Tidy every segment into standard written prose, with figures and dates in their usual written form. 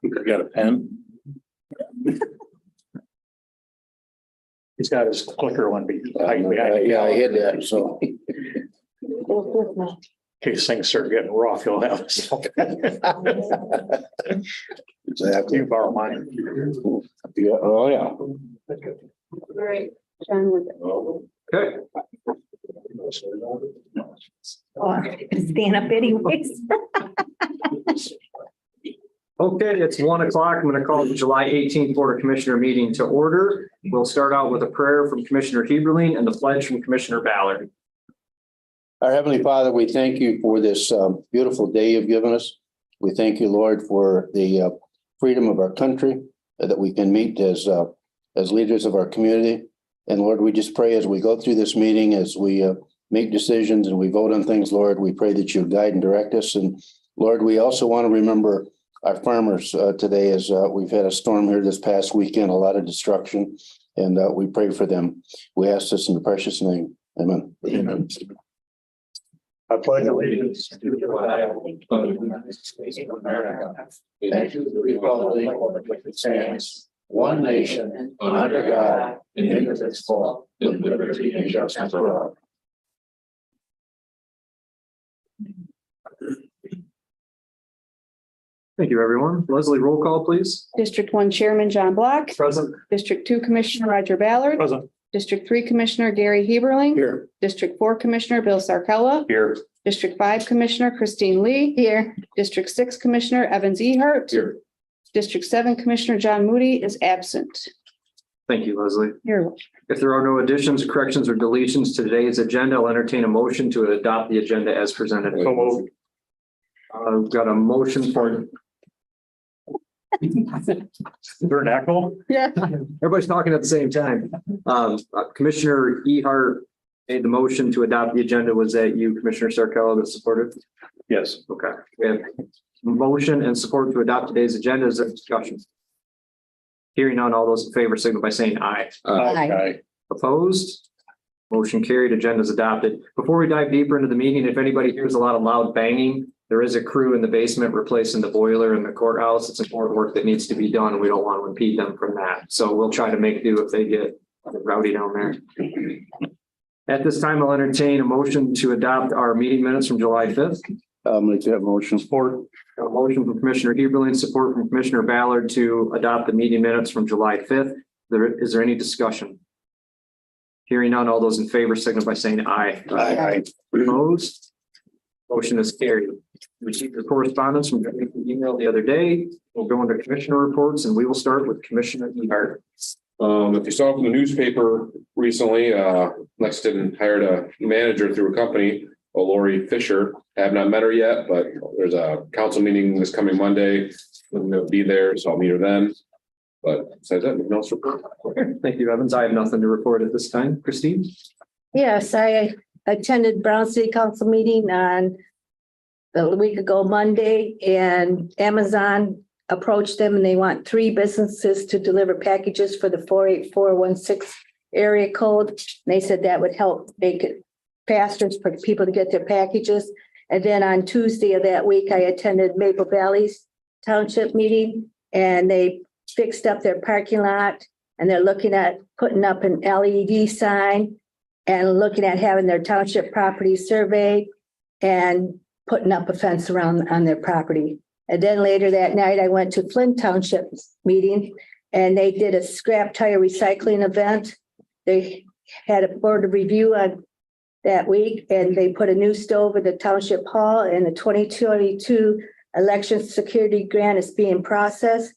You got a pen? He's got his clicker one. Yeah, I hit that, so. In case things start getting rough, you'll have. Exactly. You borrow mine. Yeah, oh, yeah. All right, John, with it. Okay. Oh, stand up anyways. Okay, it's 1 o'clock. I'm going to call the July 18th Board of Commissioner meeting to order. We'll start out with a prayer from Commissioner Heberling and the pledge from Commissioner Ballard. Our Heavenly Father, we thank you for this beautiful day you've given us. We thank you, Lord, for the freedom of our country, that we can meet as leaders of our community. And Lord, we just pray as we go through this meeting, as we make decisions and we vote on things, Lord, we pray that you guide and direct us. And Lord, we also want to remember our farmers today, as we've had a storm here this past weekend, a lot of destruction, and we pray for them. We ask this in the precious name. Amen. Amen. I pledge allegiance to the flag of the United States of America and to the republic for which it stands, one nation, under God, indivisible, with liberty and justice for all. Thank you, everyone. Leslie, roll call, please. District 1 Chairman John Block, Present. District 2 Commissioner Roger Ballard, Present. District 3 Commissioner Gary Heberling, Here. District 4 Commissioner Bill Sarkella, Here. District 5 Commissioner Christine Lee. Here. District 6 Commissioner Evans Ehart. Here. District 7 Commissioner John Moody is absent. Thank you, Leslie. Here. If there are no additions, corrections, or deletions to today's agenda, I'll entertain a motion to adopt the agenda as presented. So moved. I've got a motion for. Vernacular. Yeah. Everybody's talking at the same time. Commissioner Ehart made the motion to adopt the agenda. Was that you, Commissioner Sarkella, that supported? Yes. Okay. We have motion and support to adopt today's agenda. Is there discussion? Hearing none, all those in favor signal by saying aye. Aye. Opposed? Motion carried. Agenda is adopted. Before we dive deeper into the meeting, if anybody hears a lot of loud banging, there is a crew in the basement replacing the boiler in the courthouse. It's important work that needs to be done, and we don't want to impede them from that. So we'll try to make do if they get rowdy down there. At this time, I'll entertain a motion to adopt our meeting minutes from July 5th. I'll make that motion. Support. A motion from Commissioner Heberling, support from Commissioner Ballard to adopt the meeting minutes from July 5th. Is there any discussion? Hearing none, all those in favor signal by saying aye. Aye. Opposed? Motion is carried. Received your correspondence from the email the other day. We'll go into commissioner reports and we will start with Commissioner Ehart. If you saw from the newspaper recently, Lexington hired a manager through a company, Lori Fisher. I have not met her yet, but there's a council meeting this coming Monday. I'm going to be there, so I'll meet her then. But besides that, no support. Thank you, Evans. I have nothing to report at this time. Christine? Yes, I attended Brown City Council meeting on a week ago Monday, and Amazon approached them and they want 3 businesses to deliver packages for the 48416 area code. And they said that would help make it faster for people to get their packages. And then on Tuesday of that week, I attended Maple Valley's township meeting, and they fixed up their parking lot, and they're looking at putting up an LED sign and looking at having their township property surveyed and putting up a fence around on their property. And then later that night, I went to Flint Township's meeting, and they did a scrap tire recycling event. They had a board of review on that week, and they put a new stove at the township hall, and the 2022 election security grant is being processed.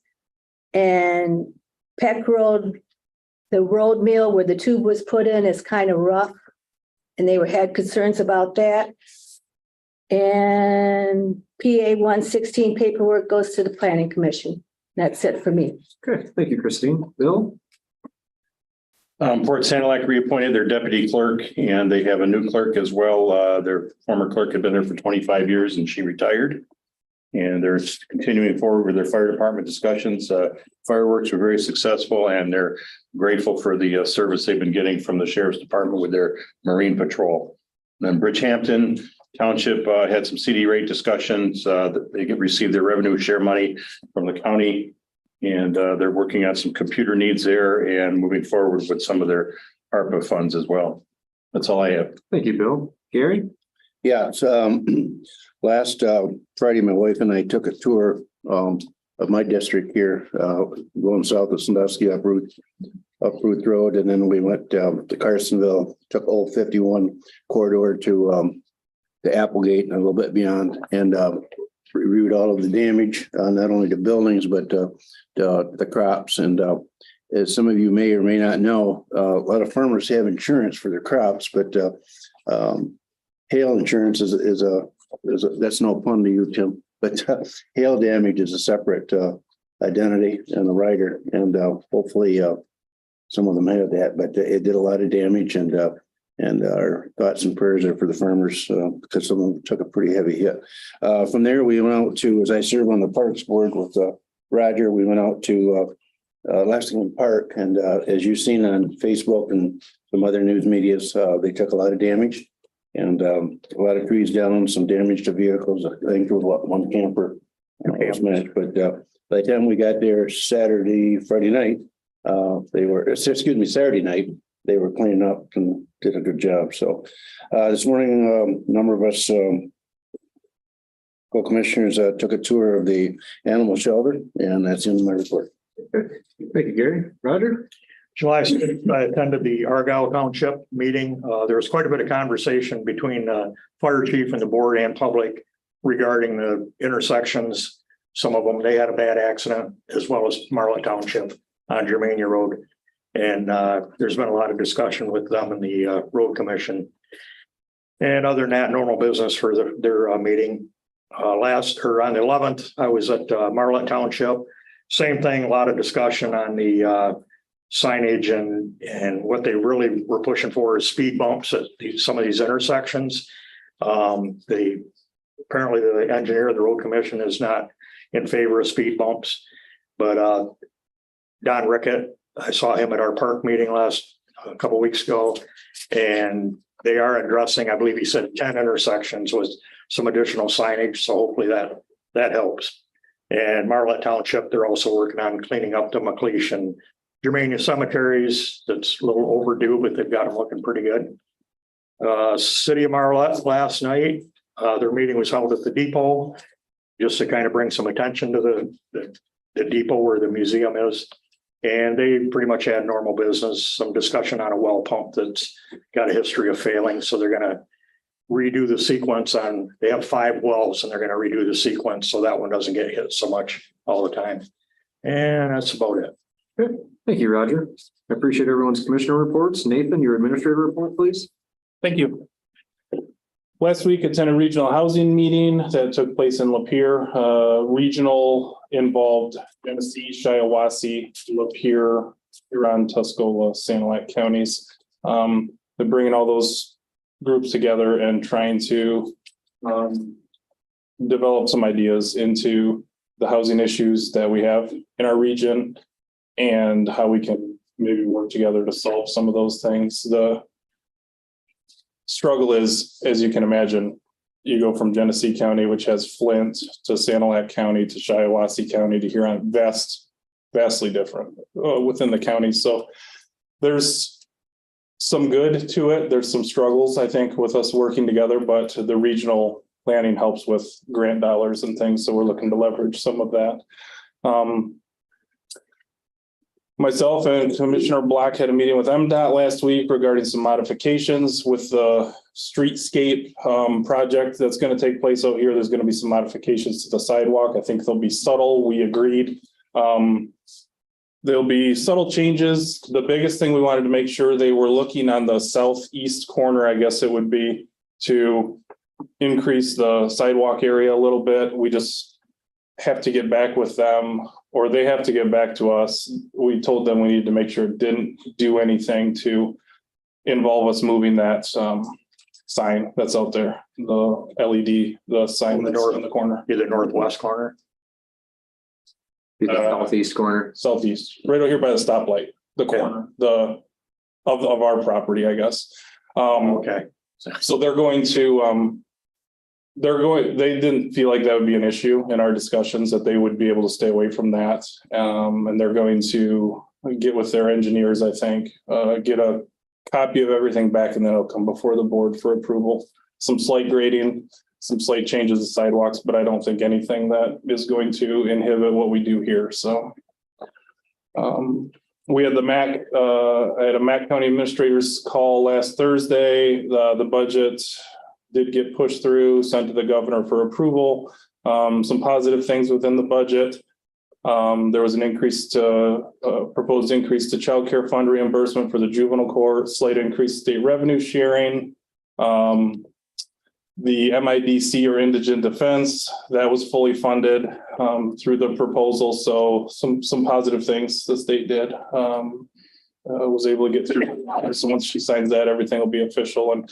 And Peck Road, the road mill where the tube was put in is kind of rough, and they had concerns about that. And PA 116 paperwork goes to the planning commission. That's it for me. Okay, thank you, Christine. Bill? Port Sanilac reappointed their deputy clerk, and they have a new clerk as well. Their former clerk had been there for 25 years and she retired. And they're continuing forward with their fire department discussions. Fireworks were very successful, and they're grateful for the service they've been getting from the sheriff's department with their marine patrol. And then Bridgehampton Township had some CD rate discussions. They received their revenue share money from the county. And they're working on some computer needs there and moving forward with some of their ARPA funds as well. That's all I have. Thank you, Bill. Gary? Yeah, so last Friday, my wife and I took a tour of my district here, going south of Sandusky up Ruth Road, and then we went to Carsonville, took Old 51 corridor to Applegate and a little bit beyond, and reviewed all of the damage, not only to buildings, but the crops. And as some of you may or may not know, a lot of farmers have insurance for their crops, but hail insurance is that's no pun to you, Tim, but hail damage is a separate identity and a rider. And hopefully some of them have that, but it did a lot of damage, and our thoughts and prayers are for the farmers because some of them took a pretty heavy hit. From there, we went out to, as I serve on the Parks Board with Roger, we went out to Lexington Park, and as you've seen on Facebook and some other news medias, they took a lot of damage and a lot of trees down, some damage to vehicles. I think there was one camper was smashed, but by the time we got there Friday night, Saturday night, they were cleaning up and did a good job. So this morning, a number of us co-commissioners took a tour of the animal shelter, and that's in my report. Thank you, Gary. Roger? July 6th, I attended the Argyle Township meeting. There was quite a bit of conversation between fire chief and the board and public regarding the intersections. Some of them, they had a bad accident, as well as Marlett Township on Germania Road. And there's been a lot of discussion with them and the road commission. And other than that, normal business for their meeting. On the 11th, I was at Marlett Township. Same thing, a lot of discussion on the signage and what they really were pushing for is speed bumps at some of these intersections. Apparently the engineer of the road commission is not in favor of speed bumps, but Don Rickett, I saw him at our park meeting a couple of weeks ago, and they are addressing, I believe he said 10 intersections with some additional signage. So hopefully that helps. And Marlett Township, they're also working on cleaning up the McLeish and Germania cemeteries. That's a little overdue, but they've got them looking pretty good. City of Marlett last night, their meeting was held at the depot, just to kind of bring some attention to the depot where the museum is. And they pretty much had normal business, some discussion on a well pump that's got a history of failing. So they're going to redo the sequence they have 5 wells, and they're going to redo the sequence so that one doesn't get hit so much all the time. And that's about it. Good. Thank you, Roger. I appreciate everyone's commissioner reports. Nathan, your administrator report, please. Thank you. Last week, attended a regional housing meeting that took place in Lapeer. Regional involved Genesee, Shiawassee, Lapeer, Huron, Tuscola, Sanilac counties. They're bringing all those groups together and trying to develop some ideas into the housing issues that we have in our region and how we can maybe work together to solve some of those things. The struggle is, as you can imagine, you go from Genesee County, which has Flint, to Sanilac County, to Shiawassee County, to Huron, vastly different within the county. So there's some good to it. There's some struggles, I think, with us working together, but the regional planning helps with grant dollars and things. So we're looking to leverage some of that. Myself and Commissioner Black had a meeting with MDOT last week regarding some modifications with the streetscape project that's going to take place out here. There's going to be some modifications to the sidewalk. I think they'll be subtle. We agreed. There'll be subtle changes. The biggest thing we wanted to make sure they were looking on the southeast corner, I guess it would be, to increase the sidewalk area a little bit. We just have to get back with them, or they have to get back to us. We told them we need to make sure it didn't do anything to involve us moving that sign that's out there, the LED, the sign In the that's north- in the corner. Either northwest corner. The southeast corner. Southeast, right out here by the stoplight, the corner, of our property, I guess. Okay. So they're going to they didn't feel like that would be an issue in our discussions, that they would be able to stay away from that. And they're going to get with their engineers, I think, get a copy of everything back, and then it'll come before the board for approval. Some slight grading, some slight changes to sidewalks, but I don't think anything that is going to inhibit what we do here. So we had I had a Mac County administrators call last Thursday. The budget did get pushed through, sent to the governor for approval. Some positive things within the budget. There was an proposed increase to child care fund reimbursement for the juvenile court, slight increase state revenue sharing. The MIDC, or indigent defense, that was fully funded through the proposal. So some positive things the state did. Was able to get through. So once she signs that, everything will be official, and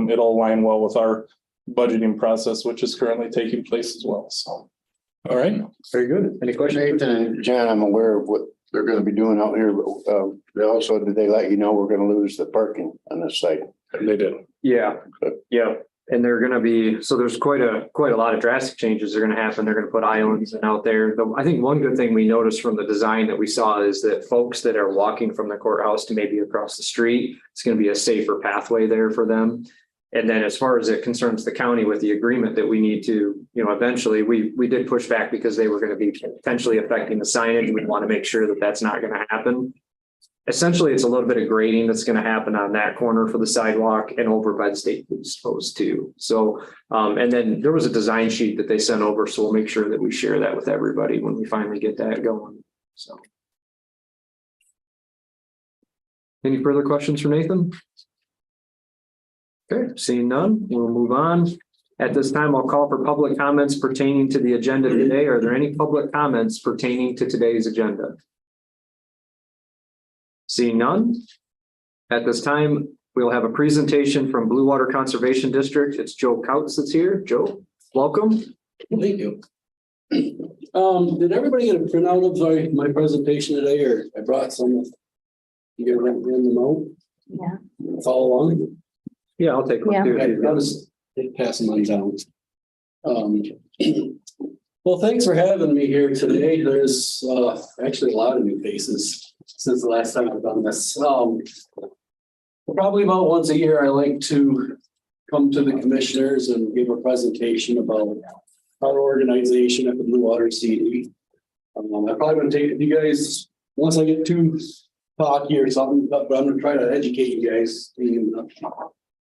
it'll align well with our budgeting process, which is currently taking place as well. So, all right. Very good. Any questions? Nathan and John, I'm aware of what they're going to be doing out here. They also, did they let you know we're going to lose the parking on this site? They did. Yeah, yeah. And they're going to be, so there's quite a lot of drastic changes that are going to happen. They're going to put islands out there. I think one good thing we noticed from the design that we saw is that folks that are walking from the courthouse to maybe across the street, it's going to be a safer pathway there for them. And then as far as it concerns the county with the agreement that we need to, eventually we did push back because they were going to be potentially affecting the signage. We want to make sure that that's not going to happen. Essentially, it's a little bit of grading that's going to happen on that corner for the sidewalk and over by the state police post too. So, and then there was a design sheet that they sent over, so we'll make sure that we share that with everybody when we finally get that going. So, any further questions for Nathan? Okay, seeing none, we'll move on. At this time, I'll call for public comments pertaining to the agenda today. Are there any public comments pertaining to today's agenda? Seeing none, at this time, we'll have a presentation from Blue Water Conservation District. It's Joe Couts that's here. Joe, welcome. Thank you. Did everybody get a printout of my presentation today, or I brought some? You get them in the note? Yeah. Follow along. Yeah, I'll take one too. Okay, I'll just pass mine down. Well, thanks for having me here today. There's actually a lot of new faces since the last time I've done this. Probably about once a year, I like to come to the commissioners and give a presentation about our organization at the Blue Water CD. I probably want to take you guys, once I get too talky or something, but I'm going to try to educate you guys, being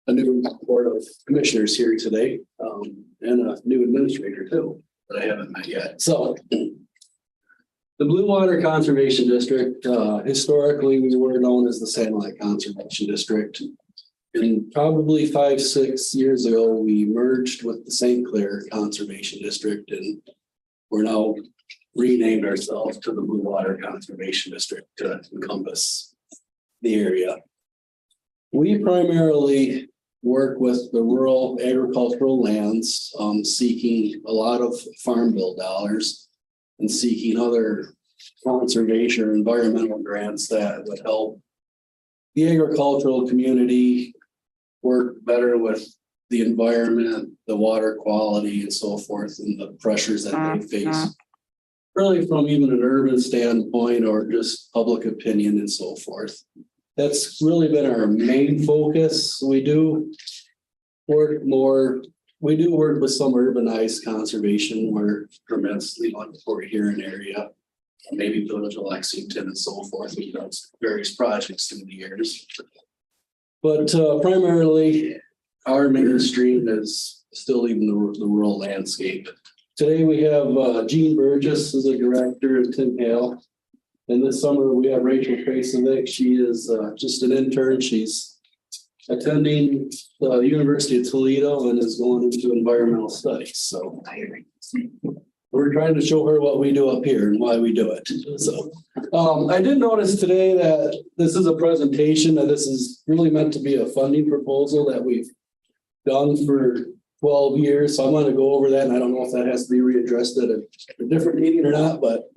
a new board of commissioners here today, and a new administrator too, that I haven't met yet. So the Blue Water Conservation District, historically, we were known as the Sanilac Conservation District. And probably 5-6 years ago, we merged with the St. Clair Conservation District, and we're now renamed ourselves to the Blue Water Conservation District to encompass the area. We primarily work with the rural agricultural lands, seeking a lot of farm bill dollars and seeking other conservation or environmental grants that would help the agricultural community work better with the environment, the water quality and so forth, and the pressures that they face. Really from even an urban standpoint or just public opinion and so forth. That's really been our main focus. We do work with some urbanized conservation where permits, like for here in area, maybe Village of Lexington and so forth. We've done various projects through the years. But primarily our mainstream is still even the rural landscape. Today we have Gene Burgess as a director and Tim Hale. And this summer we have Rachel Krasovic. She is just an intern. She's attending the University of Toledo and is going into environmental studies. So we're trying to show her what we do up here and why we do it. So I did notice today that this is a presentation, that this is really meant to be a funding proposal that we've done for 12 years. So I'm going to go over that. And I don't know if that has to be readdressed at a different meeting or not, but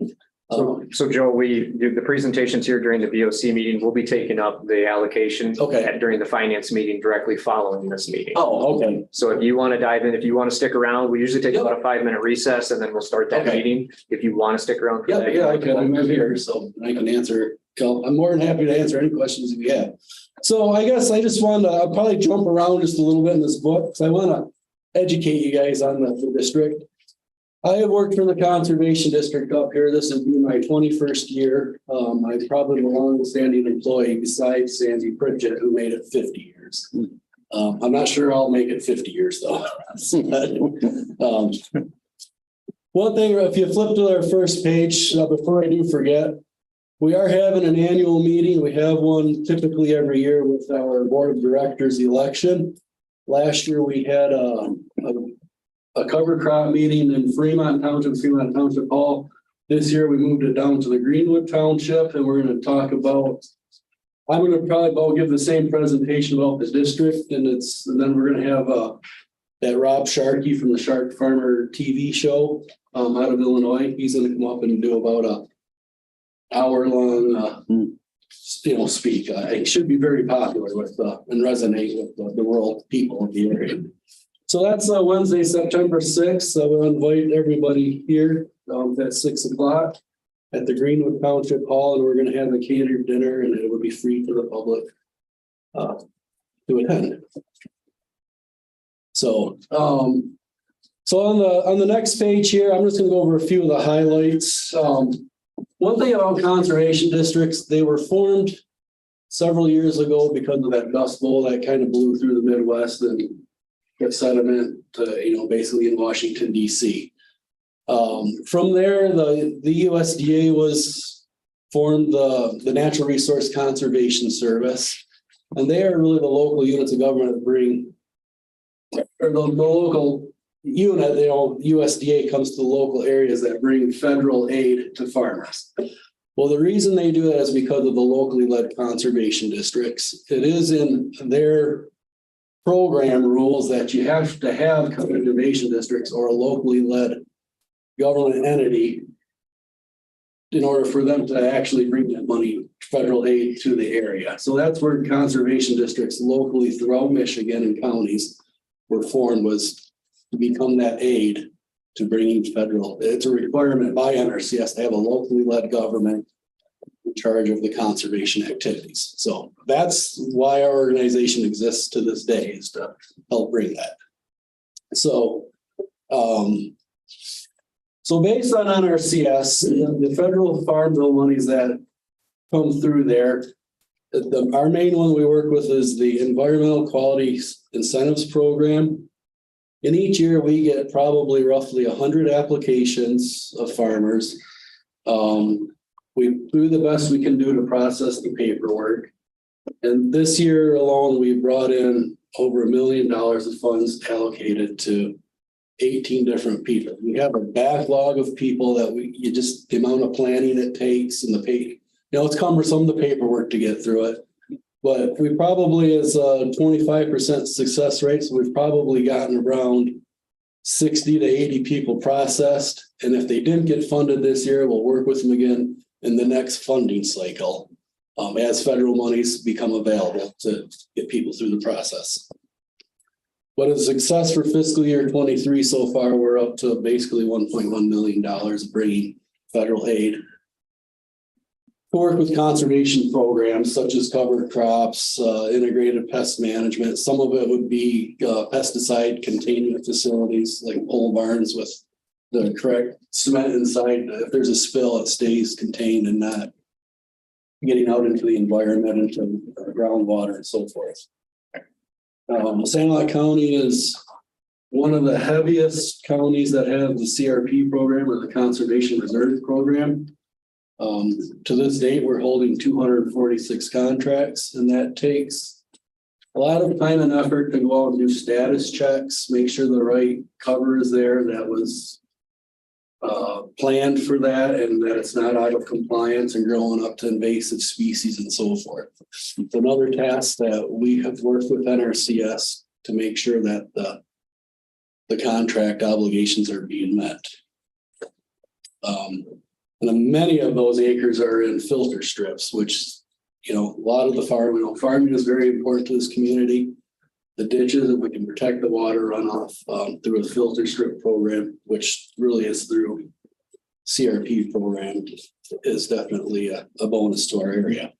So Joe, the presentations here during the BOC meeting, we'll be taking up the allocation. Okay. During the finance meeting directly following this meeting. Oh, okay. So if you want to dive in, if you want to stick around, we usually take about a 5-minute recess and then we'll start that Okay. meeting. If you want to stick around. for that, I can. I'm here, so I can answer. I'm more than happy to answer any questions if you have. So I guess I just wanted to, I'll probably jump around just a little bit in this book, because I want to educate you guys on the district. I have worked for the Conservation District up here. This will be my 21st year. I'm probably the longest standing employee besides Sandy Pritchett, who made it 50 years. I'm not sure I'll make it 50 years though. One thing, if you flip to our first page, before I do forget, we are having an annual meeting. We have one typically every year with our board of directors election. Last year, we had a cover crop meeting in Fremont Township Hall. This year, we moved it down to the Greenwood Township, and we're going to talk about, I'm going to probably give the same presentation about the district, and then we're going to have that Rob Sharkey from the Shark Farmer TV show out of Illinois. He's going to come up and do about a hour-long, speak. It should be very popular with and resonate with the rural people of the area. So that's Wednesday, September 6th. I will invite everybody here at 6 o'clock at the Greenwood Township Hall, and we're going to have a catered dinner, and it will be free for the public to attend. So, on the next page here, I'm just going to go over a few of the highlights. One thing about conservation districts, they were formed several years ago because of that dust bowl that kind of blew through the Midwest and got sediment, basically in Washington, D.C. From there, the USDA was formed, the Natural Resource Conservation Service, and they are really the local units of government that bring, or the local unit, USDA comes to the local areas that bring federal aid to farmers. Well, the reason they do that is because of the locally led conservation districts. It is in their program rules that you have to have conservation districts or a locally led government entity in order for them to actually bring that money, federal aid, to the area. So that's where conservation districts locally throughout Michigan and counties were formed, was to become that aid to bringing federal. It's a requirement by NRCS to have a locally led government in charge of the conservation activities. So that's why our organization exists to this day, is to help bring that. So, based on NRCS, the federal farm bill monies that come through there, our main one we work with is the Environmental Quality Incentives Program. And each year we get probably roughly 100 applications of farmers. We do the best we can do to process the paperwork. And this year alone, we brought in over $1 million of funds allocated to 18 different people. We have a backlog of people that the amount of planning it takes and it's cumbersome, the paperwork to get through it. But we probably, as a 25% success rate, so we've probably gotten around 60 to 80 people processed. And if they didn't get funded this year, we'll work with them again in the next funding cycle as federal monies become available to get people through the process. But a success for fiscal year 23 so far, we're up to basically $1.1 million of bringing federal aid to work with conservation programs such as cover crops, integrated pest management. Some of it would be pesticide containment facilities like pole barns with the correct cement inside. If there's a spill, it stays contained and not getting out into the environment, into groundwater and so forth. Sanilac County is one of the heaviest counties that have the CRP program, or the Conservation Reserve Program. To this date, we're holding 246 contracts, and that takes a lot of time and effort to go out and do status checks, make sure the right cover is there that was planned for that, and that it's not out of compliance and growing up to invasive species and so forth. It's another task that we have worked with NRCS to make sure that the contract obligations are being met. And many of those acres are in filter strips, which, a lot of the farming is very important to this community. The ditches, if we can protect the water runoff through a filter strip program, which really is through CRP program, is definitely a bonus to our area.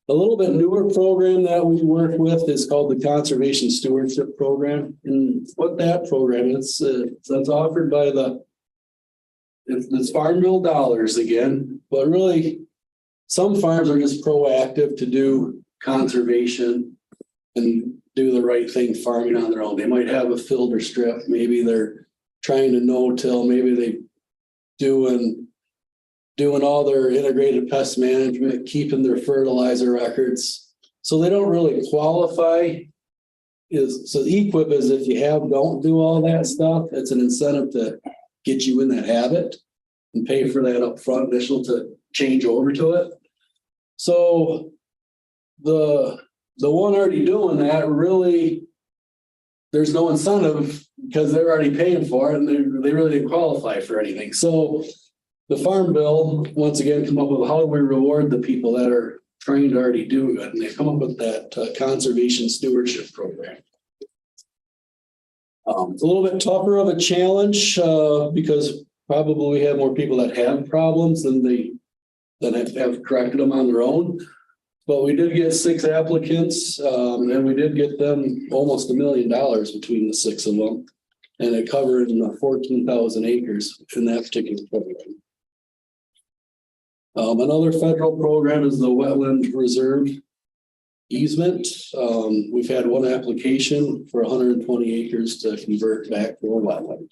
A little bit newer program that we work with is called the Conservation Stewardship Program. And what that program is, that's offered by it's Farm Bill dollars again, but really some farms are just proactive to do conservation and do the right thing farming on their own. They might have a filter strip, maybe they're trying to no-till, maybe they doing all their integrated pest management, keeping their fertilizer records. So they don't really qualify. So EQIP is if you don't do all that stuff, it's an incentive to get you in that habit and pay for that upfront initial to change over to it. So the one already doing that, really, there's no incentive because they're already paying for it and they really didn't qualify for anything. So the Farm Bill, once again, come up with how do we reward the people that are trying to already do it? And they come up with that Conservation Stewardship Program. It's a little bit tougher of a challenge because probably we have more people that have problems than have corrected them on their own. But we did get 6 applicants and we did get them almost $1 million between the 6 of them. And it covered 14,000 acres in that particular program. Another federal program is the Wetland Reserve Easement. We've had one application for 120 acres to convert back to a wetland.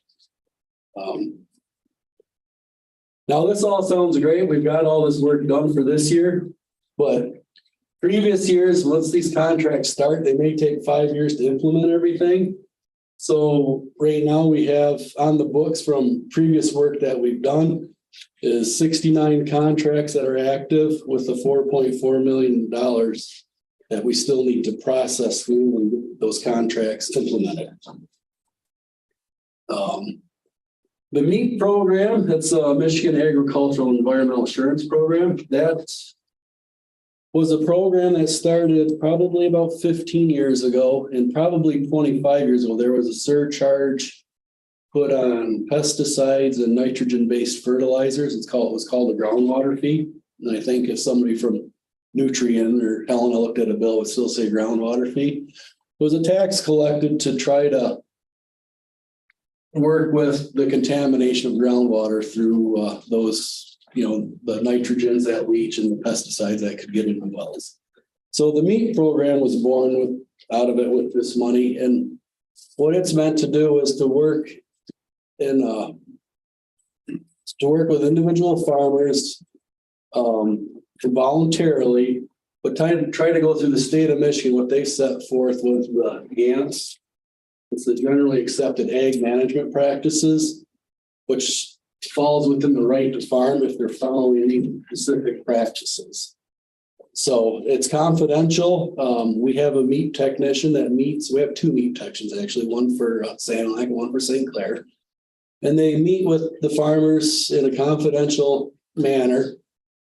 Now this all sounds great. We've got all this work done for this year, but previous years, once these contracts start, they may take 5 years to implement everything. So right now we have on the books from previous work that we've done is 69 contracts that are active with the $4.4 million that we still need to process through and get those contracts implemented. The MEAT program, that's a Michigan Agricultural Environmental Assurance Program. That was a program that started probably about 15 years ago, and probably 25 years ago, there was a surcharge put on pesticides and nitrogen-based fertilizers. It was called a groundwater fee. And I think if somebody from Nutrien or Helena looked at a bill, it would still say groundwater fee. It was a tax collected to try to work with the contamination of groundwater through those, the nitrogens that leach and the pesticides that could get into wells. So the MEAT program was born out of it with this money. And what it's meant to do is to work with individual farmers voluntarily, but try to go through the state of Michigan. What they set forth was the GANS. It's the generally accepted ag management practices, which falls within the right to farm if they're following any specific practices. So it's confidential. We have a meat technician that meets. We have 2 meat technicians actually, one for Sand Lake, one for St. Clair. And they meet with the farmers in a confidential manner.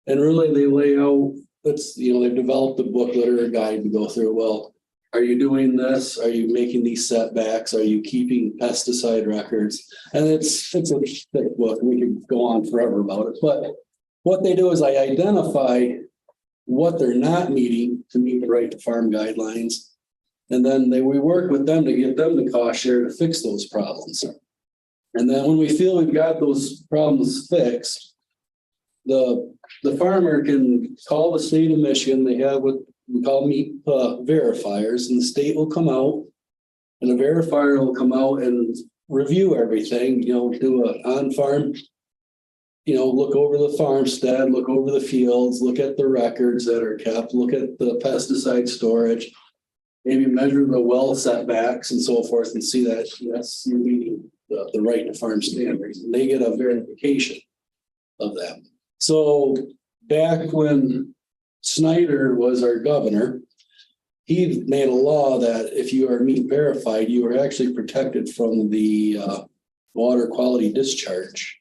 And really they lay out, they've developed a booklet or a guide to go through. Well, are you doing this? Are you making these setbacks? Are you keeping pesticide records? And it's a thick book. We could go on forever about it. But what they do is I identify what they're not meeting to meet the right to farm guidelines. And then we work with them to get them the cost share to fix those problems. And then when we feel we've got those problems fixed, the farmer can call the state of Michigan. They have what we call meat verifiers, and the state will come out and a verifier will come out and review everything, do an on-farm, look over the farmstead, look over the fields, look at the records that are kept, look at the pesticide storage, maybe measure the well setbacks and so forth and see that, yes, you're meeting the right to farm standards. And they get a verification of that. So back when Snyder was our governor, he made a law that if you are meat verified, you are actually protected from the water quality discharge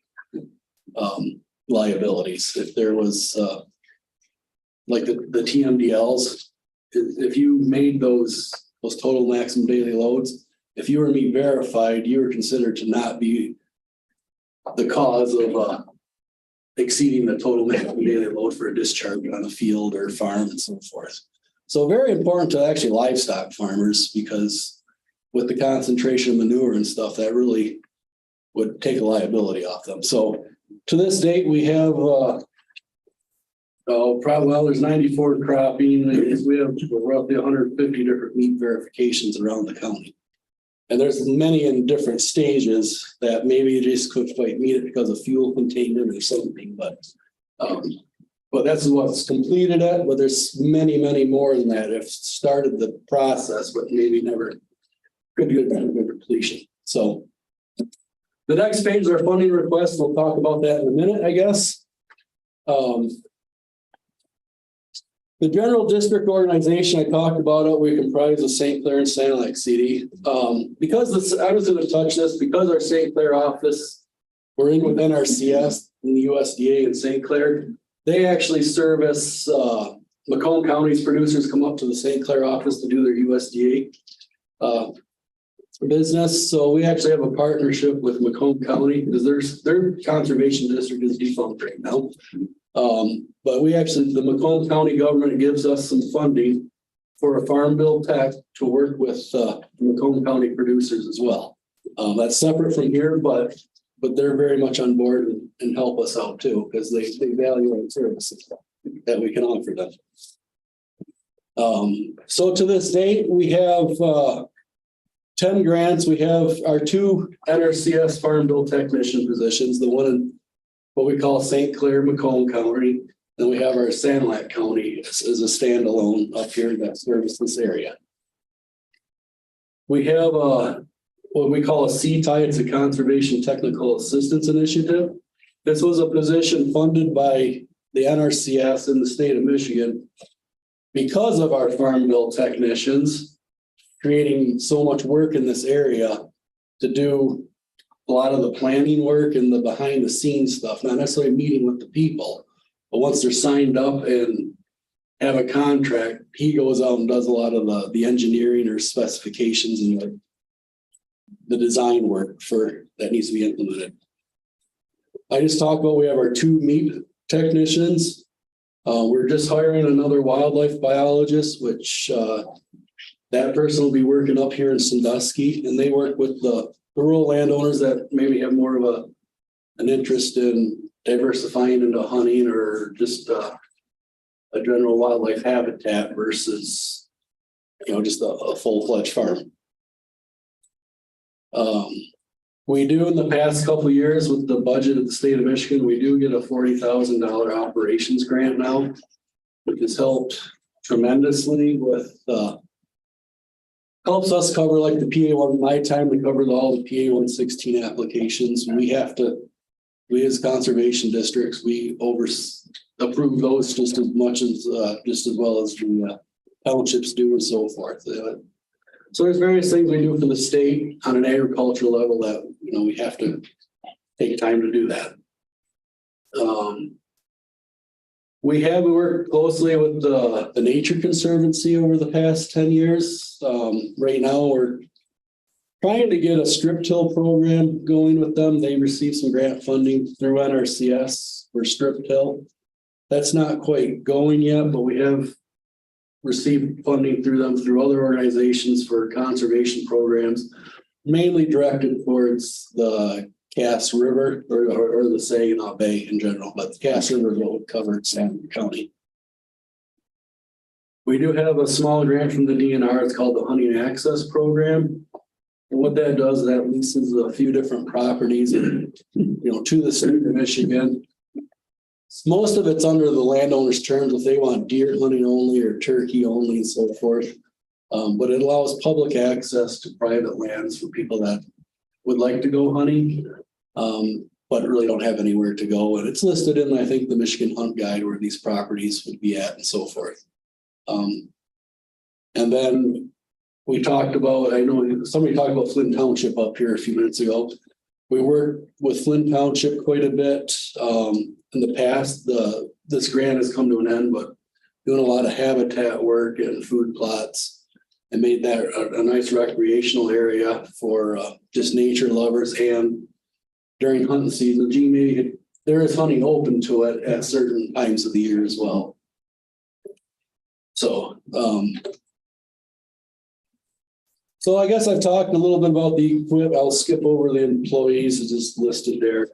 liabilities. If there was, like the TMDLs, if you made those total maximum daily loads, if you were to be verified, you were considered to not be the cause of exceeding the total maximum daily load for a discharge on a field or farm and so forth. So very important to actually livestock farmers, because with the concentration of manure and stuff, that really would take a liability off them. So to this date, we have there's 94 cropping. We have roughly 150 different meat verifications around the county. And there's many in different stages that maybe you just couldn't quite meet it because of fuel containment or something, but that's what's completed at, but there's many, many more than that have started the process, but maybe never could get a completion. So the next page is our funding request. We'll talk about that in a minute, I guess. The general district organization, I talked about it, we comprise of St. Clair and Sanilac CD. Because I was going to touch this, because our St. Clair office, we're in with NRCS and the USDA in St. Clair. They actually service Macomb County's producers come up to the St. Clair office to do their USDA business. So we actually have a partnership with Macomb County because their conservation district is defunct right now. But the Macomb County government gives us some funding for a farm bill tech to work with Macomb County producers as well. That's separate from here, but they're very much on board and help us out too, because they value our services that we can offer them. So to this date, we have 10 grants. We have our 2 NRCS farm bill technician positions, the one in what we call St. Clair, Macomb County. Then we have our Sanilac County as a standalone up here that serves this area. We have what we call a CTI, it's a Conservation Technical Assistance Initiative. This was a position funded by the NRCS in the state of Michigan because of our farm bill technicians creating so much work in this area to do a lot of the planning work and the behind the scenes stuff, not necessarily meeting with the people, but once they're signed up and have a contract, he goes out and does a lot of the engineering or specifications and the design work that needs to be implemented. I just talked about, we have our 2 meat technicians. We're just hiring another wildlife biologist, which that person will be working up here in Sandusky, and they work with the rural landowners that maybe have more of an interest in diversifying into hunting or just a general wildlife habitat versus, just a full-fledged farm. We do in the past couple of years with the budget of the state of Michigan, we do get a $40,000 operations grant now, which has helped tremendously with helps us cover like the PA1. My time to cover all the PA116 applications. We as conservation districts, we approve those just as well as the townships do and so forth. So there's various things we do for the state on an agricultural level that, we have to take time to do that. We have worked closely with the Nature Conservancy over the past 10 years. Right now, we're trying to get a strip till program going with them. They received some grant funding through NRCS for strip till. That's not quite going yet, but we have received funding through them through other organizations for conservation programs, mainly directed towards the Cass River or the Saginaw Bay in general, but the Cass River will cover San County. We do have a small grant from the DNR. It's called the Hunting Access Program. And what that does is that leases a few different properties, to the state of Michigan. Most of it's under the landowner's terms if they want deer hunting only or turkey only and so forth. But it allows public access to private lands for people that would like to go hunting, but really don't have anywhere to go. And it's listed in, I think, the Michigan Hunt Guide where these properties would be at and so forth. And then we talked about, I know somebody talked about Flint Township up here a few minutes ago. We work with Flint Township quite a bit. In the past, this grant has come to an end, but doing a lot of habitat work and food plots and made that a nice recreational area for just nature lovers. And during hunting season, Gene, maybe there is hunting open to it at certain times of the year as well. So, so I guess I've talked a little bit about the equipment. I'll skip over the employees as just listed there.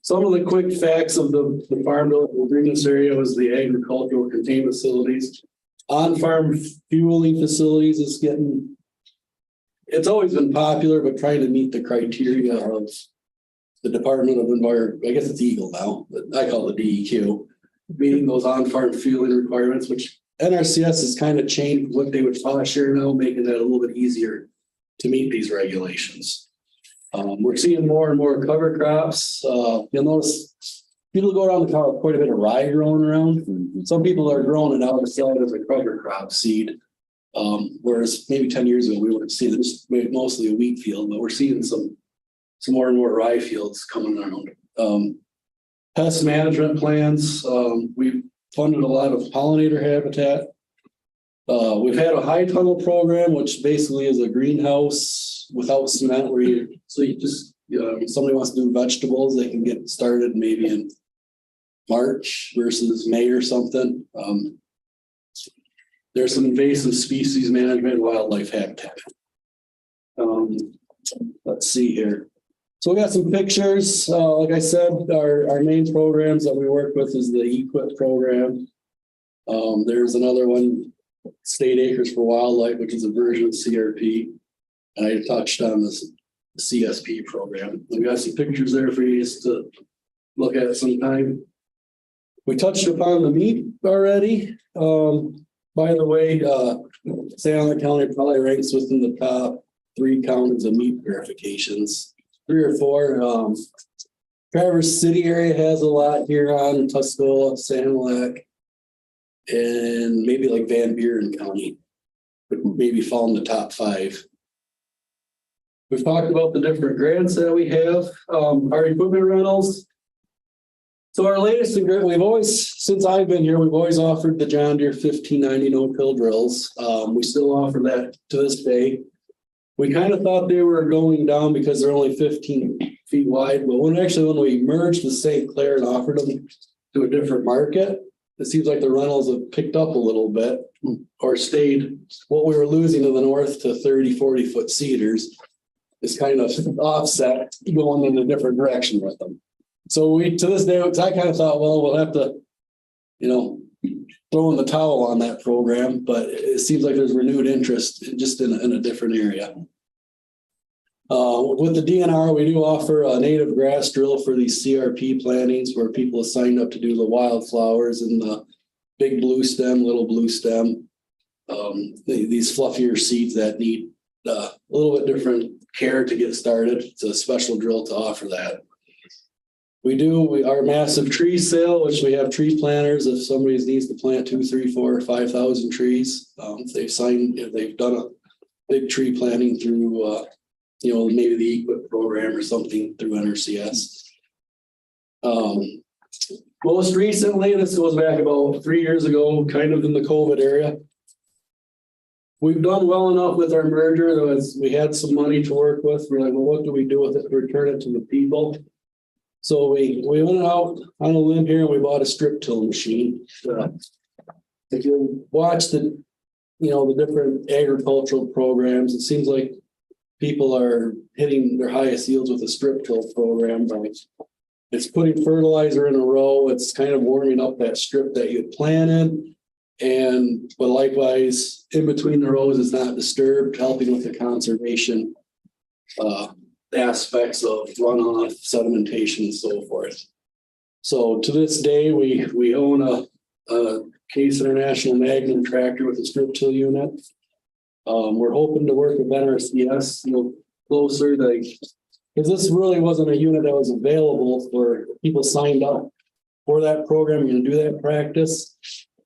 Some of the quick facts of the farm bill in this area was the agricultural containment facilities. On-farm fueling facilities is it's always been popular, but trying to meet the criteria of the Department of Environment, I guess it's Eagle now, but I call it DEQ, meeting those on-farm fueling requirements, which NRCS has kind of changed what they would cost share now, making that a little bit easier to meet these regulations. We're seeing more and more cover crops. You'll notice people go around the car with quite a bit of rye growing around. Some people are growing it out to sell it as a cover crop seed. Whereas maybe 10 years ago, we weren't seeing this, mostly a wheat field, but we're seeing some more and more rye fields coming around. Pest management plans. We've funded a lot of pollinator habitat. We've had a high tunnel program, which basically is a greenhouse without cement where you just, if somebody wants to do vegetables, they can get started maybe in March versus May or something. There's some invasive species management, wildlife habitat. Let's see here. So we got some pictures. Like I said, our main programs that we work with is the EQIP program. There's another one, State Acres for Wildlife, which is a version of CRP. And I touched on this CSP program. We got some pictures there for you to look at sometime. We touched upon the meat already. By the way, Santa County probably ranks within the top 3 counties of meat verifications. 3 or 4. Traverse City area has a lot here on Tuscola, Sanilac, and maybe like Van Buren County would maybe fall in the top 5. We've talked about the different grants that we have. Our equipment rentals. So our latest agreement, we've always, since I've been here, we've always offered the John Deere 1590 no-till drills. We still offer that to this day. We kind of thought they were going down because they're only 15 feet wide, but when we merged with St. Clair and offered them to a different market, it seems like the rentals have picked up a little bit or stayed what we were losing to the north to 30, 40 foot cedars is kind of offset going in a different direction with them. So we, to this day, I kind of thought, well, we'll have to, throw in the towel on that program, but it seems like there's renewed interest just in a different area. With the DNR, we do offer a native grass drill for these CRP plantings where people have signed up to do the wildflowers and the big blue stem, little blue stem. These fluffier seeds that need a little bit different care to get started. It's a special drill to offer that. Our massive tree sale, which we have tree planters. If somebody needs to plant 2, 3, 4, 5,000 trees, if they've done a big tree planting through, maybe the EQIP program or something through NRCS. Most recently, this goes back about 3 years ago, kind of in the COVID area. We've done well enough with our merger that we had some money to work with. We're like, well, what do we do with it to return it to the people? So we went out on a limb here and we bought a strip till machine. If you watch the different agricultural programs, it seems like people are hitting their highest yields with a strip till program. It's putting fertilizer in a row. It's kind of warming up that strip that you planted. But likewise, in between the rows is not disturbed, helping with the conservation aspects of runoff, sedimentation, and so forth. So to this day, we own a Case International Magnum tractor with a strip till unit. We're hoping to work with NRCS closer, because this really wasn't a unit that was available for people signed up for that program. You're going to do that practice.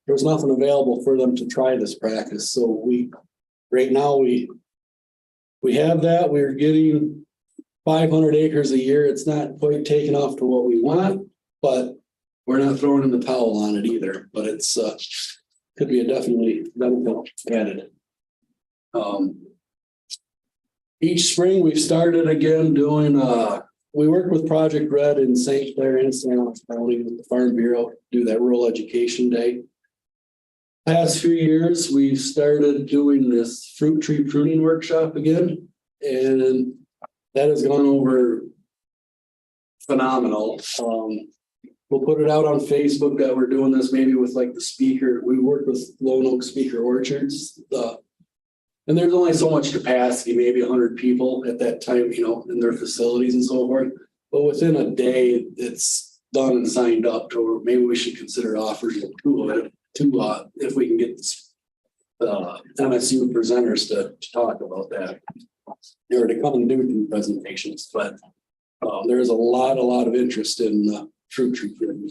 There was nothing available for them to try this practice. So right now we have that. We're getting 500 acres a year. It's not quite taken off to what we want, but we're not throwing in the towel on it either, but it's, could be a definitely benefit added. Each spring we've started again doing, we work with Project Red in St. Clair and San Luis County with the Farm Bureau, do that rural education day. Past few years, we've started doing this fruit tree pruning workshop again, and that has gone over phenomenal. We'll put it out on Facebook that we're doing this maybe with like the speaker. We work with Lone Oak Speaker Orchards. And there's only so much capacity, maybe 100 people at that time, you know, in their facilities and so forth. But within a day, it's done and signed up to, or maybe we should consider offering two of it to, if we can get MSU presenters to talk about that. Or to come and do some presentations, but there's a lot of interest in fruit tree pruning.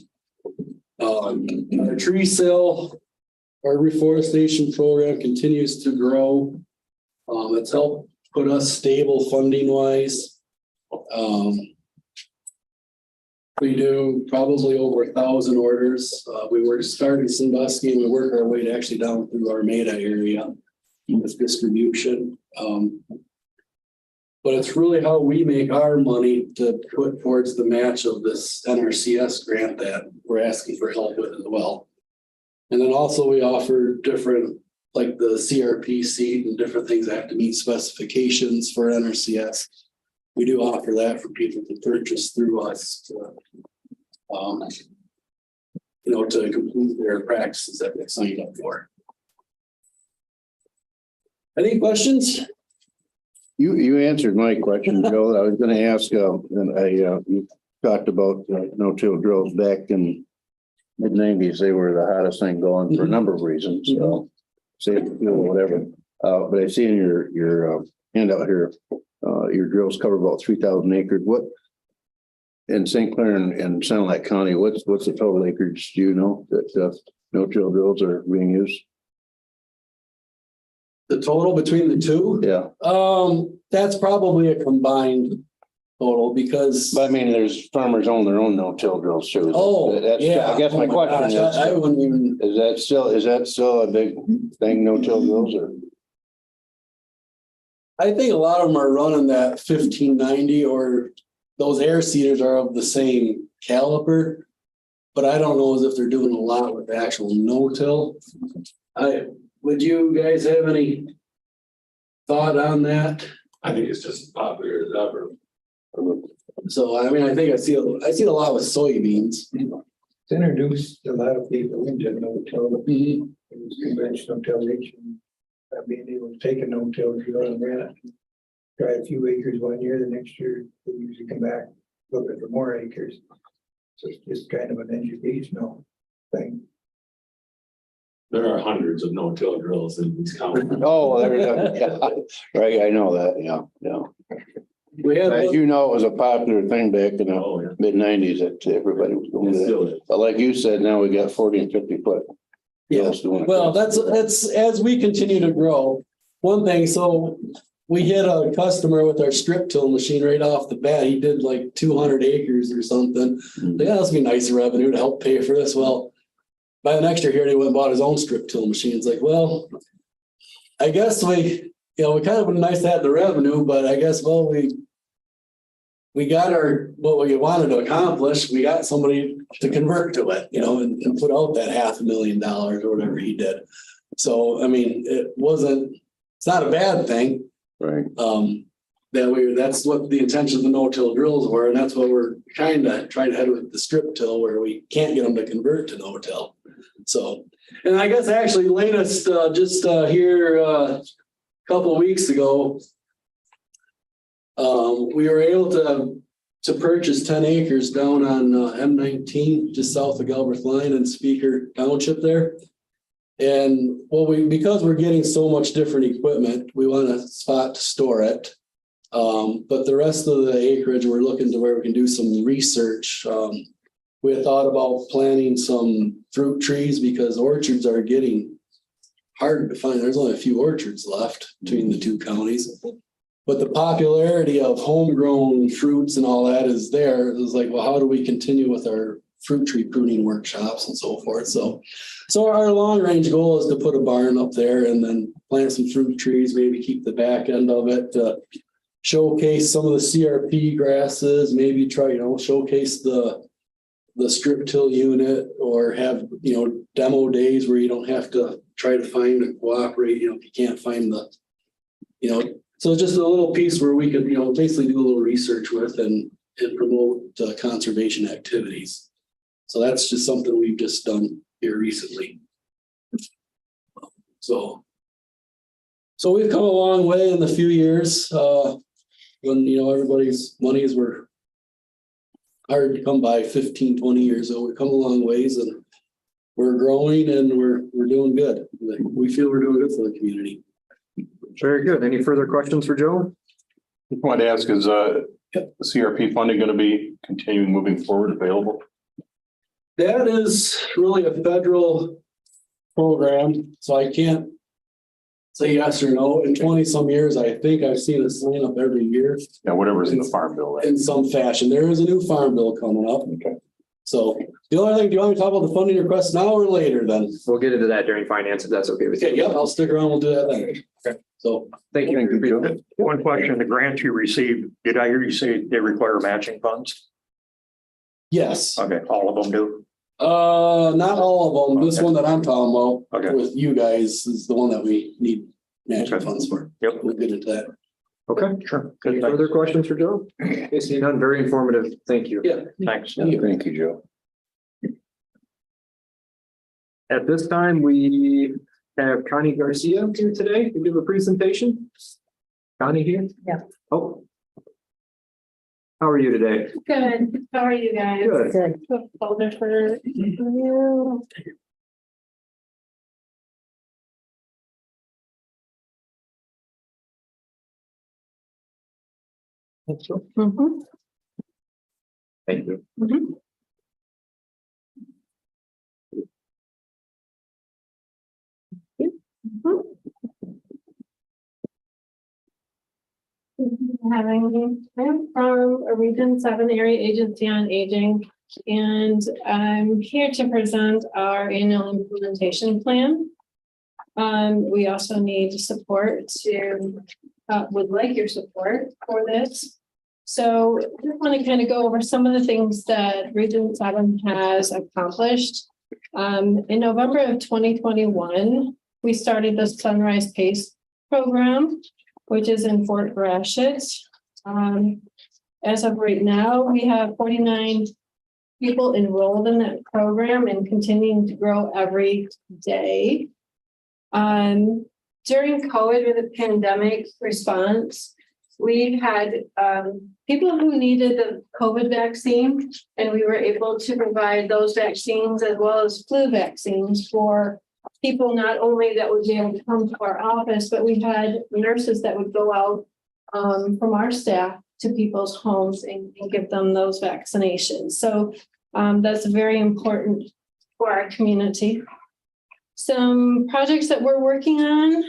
Our tree sale, our reforestation program continues to grow. It's helped put us stable funding wise. We do probably over 1,000 orders. We were starting Sandusky and we work our way to actually down through Armada area with distribution. But it's really how we make our money to put towards the match of this NRCS grant that we're asking for help with as well. And then also we offer different, like the CRP seed and different things that have to meet specifications for NRCS. We do offer that for people to purchase through us to, you know, to complete their practices that they signed up for. Any questions? You answered my question, Joe. I was gonna ask, you talked about no-till drills back in mid-90s. They were the hottest thing going for a number of reasons, save fuel, whatever. But I see in your handout here, your drills cover about 3,000 acres. What in St. Clair and Sound Lake County, what's the total acreage, do you know, that no-till drills are being used? The total between the two? Yeah. That's probably a combined total because. But I mean, there's farmers own their own no-till drills too. Oh, That's, yeah. I guess my question is, I wouldn't even. is that still a big thing, no-till drills, or? I think a lot of them are running that 1590 or those air seeders are of the same caliber. But I don't know as if they're doing a lot with the actual no-till. Would you guys have any thought on that? I think it's just as popular as ever. So, I mean, I think I see a lot with soybeans. It's introduced a lot of people into no-till. It was conventional tillage. Being able to take a no-till drill and run it, try a few acres one year, the next year they usually come back looking for more acres. So it's just kind of an educational thing. There are hundreds of no-till drills in these counties. Oh, yeah. Right, I know that, yeah. We have, As you know, it was a popular thing back in the mid-90s that everybody was going to that. But like you said, now we got 40 and 50 foot. yeah, well, that's as we continue to grow. One thing, so we hit a customer with our strip till machine right off the bat. He did like 200 acres or something. Yeah, that's be nice revenue to help pay for this. Well, by the next year here, he went and bought his own strip till machine. It's like, well, I guess we kind of would nice to have the revenue, but I guess, well, we got what we wanted to accomplish. We got somebody to convert to it, and put out that $500,000 or whatever he did. So, I mean, it's not a bad thing. Right. That's what the intention of the no-till drills were. And that's what we're trying to head with the strip till, where we can't get them to convert to no-till. So, and I guess actually latest, just here a couple of weeks ago, we were able to purchase 10 acres down on M19, just south of Galbraith Line and Speaker Township there. And because we're getting so much different equipment, we want a spot to store it. But the rest of the acreage, we're looking to where we can do some research. We had thought about planting some fruit trees because orchards are getting hard to find. There's only a few orchards left between the two counties. But the popularity of homegrown fruits and all that is there. It was like, well, how do we continue with our fruit tree pruning workshops and so forth? So our long range goal is to put a barn up there and then plant some fruit trees, maybe keep the back end of it, showcase some of the CRP grasses, maybe try, showcase the strip till unit, or have, demo days where you don't have to try to find and cooperate, if you can't find the, so just a little piece where we could, basically do a little research with and promote conservation activities. So that's just something we've just done here recently. So we've come a long way in the few years, when, everybody's monies were hard to come by 15, 20 years ago. We've come a long ways and we're growing and we're doing good. We feel we're doing good for the community. Very good. Any further questions for Joe? I wanted to ask, is the CRP funding going to be continuing moving forward, available? That is really a federal program, so I can't say yes or no. In 20 some years, I think I've seen it sign up every year. Yeah, whatever's in the farm bill. In some fashion. There is a new farm bill coming up. Okay. So the only thing, do you want me to talk about the funding request now or later then? We'll get into that during finance if that's okay with you. Okay, yep, I'll stick around. We'll do that then. Okay. So Thank you. Joe. One question, the grants you received, did I hear you say they require matching funds? yes, Okay, all of them do? not all of them. This Okay. one that I'm talking about Okay. with you guys is the one that we need matching Okay. funds for. Yep. We'll get into that. Okay, Sure. any Good, further questions for Joe? Okay, seeing none, very informative. Thank you. Yeah. thanks. Thank you, Joe. At this time, we have Connie Garcia here today to give a presentation. Connie here? Yeah. Oh. How are you today? Good. How are you guys? Good. Good. Folder for you. Mhm. Thank you. Mhm. Mhm. I'm from a Region 7 area agency on aging, and I'm here to present our annual implementation plan. We also need support would like your support for this. So I just want to kind of go over some of the things that Region 7 has accomplished. In November of 2021, we started the Sunrise PACE program, which is in Fort Gratiot. As of right now, we have 49 people enrolled in that program and continuing to grow every day. During COVID, with the pandemic response, we've had people who needed the COVID vaccine, and we were able to provide those vaccines as well as flu vaccines for people not only that would be able to come to our office, but we had nurses that would go out from our staff to people's homes and give them those vaccinations. So that's very important for our community. Some projects that we're working on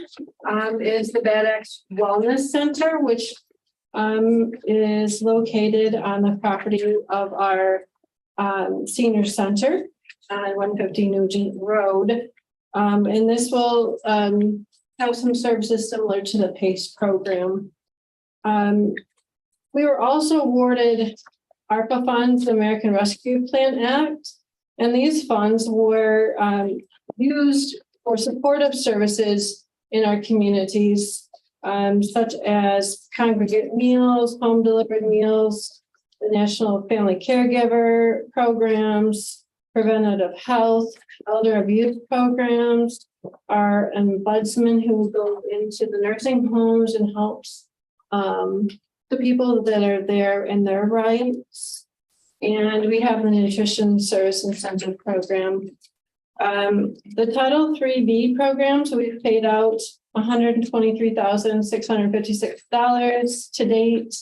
is the Bad Axe Wellness Center, which is located on the property of our senior center on 150 Nugent Road. And this will have some services similar to the PACE program. We were also awarded ARPA funds, the American Rescue Plan Act, and these funds were used for supportive services in our communities, such as congregate meals, home delivered meals, the National Family Caregiver programs, preventative health, elder abuse programs, our ombudsman who goes into the nursing homes and helps the people that are there in their rights. And we have the nutrition service incentive program. The Title III-B program, so we've paid out $123,656 to date.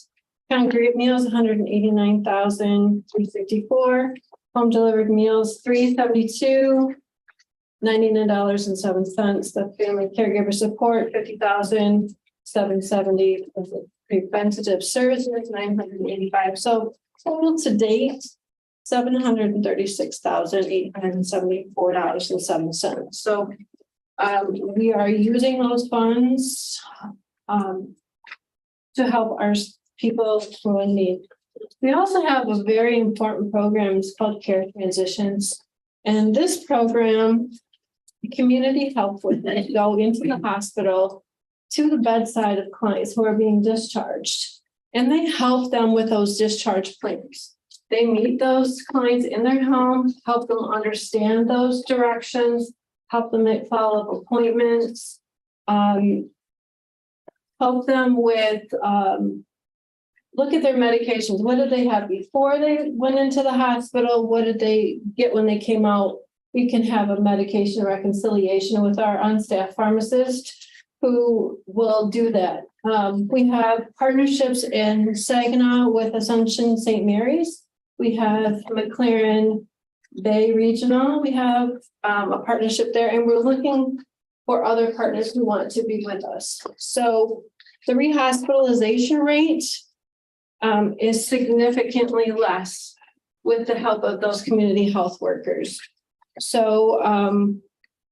Congregate meals, $189,364. Home delivered meals, $372, $99.07. The family caregiver support, $50,770. preventative services, 985. So total to date, $736,874.07. So we are using those funds to help our people who are in need. We also have a very important program, it's called Care Transitions. And this program, community health workers go into the hospital to the bedside of clients who are being discharged. And they help them with those discharge plans. They meet those clients in their home, help them understand those directions, help them make follow-up appointments, help them with, look at their medications. What did they have before they went into the hospital? What did they get when they came out? We can have a medication reconciliation with our on-staff pharmacist who will do that. We have partnerships in Saginaw with Assumption St. Mary's. We have McLaren Bay Regional. We have a partnership there, and we're looking for other partners who want to be with us. So the rehospitalization rate is significantly less with the help of those community health workers. So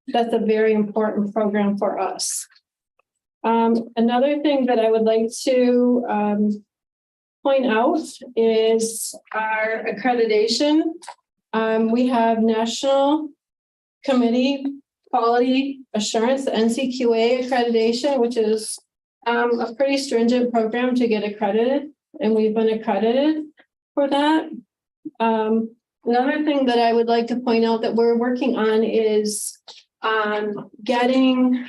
that's a very important program for us. Another thing that I would like to point out is our accreditation. We have National Committee Quality Assurance, the NCQA accreditation, which is a pretty stringent program to get accredited, and we've been accredited for that. Another thing that I would like to point out that we're working on is getting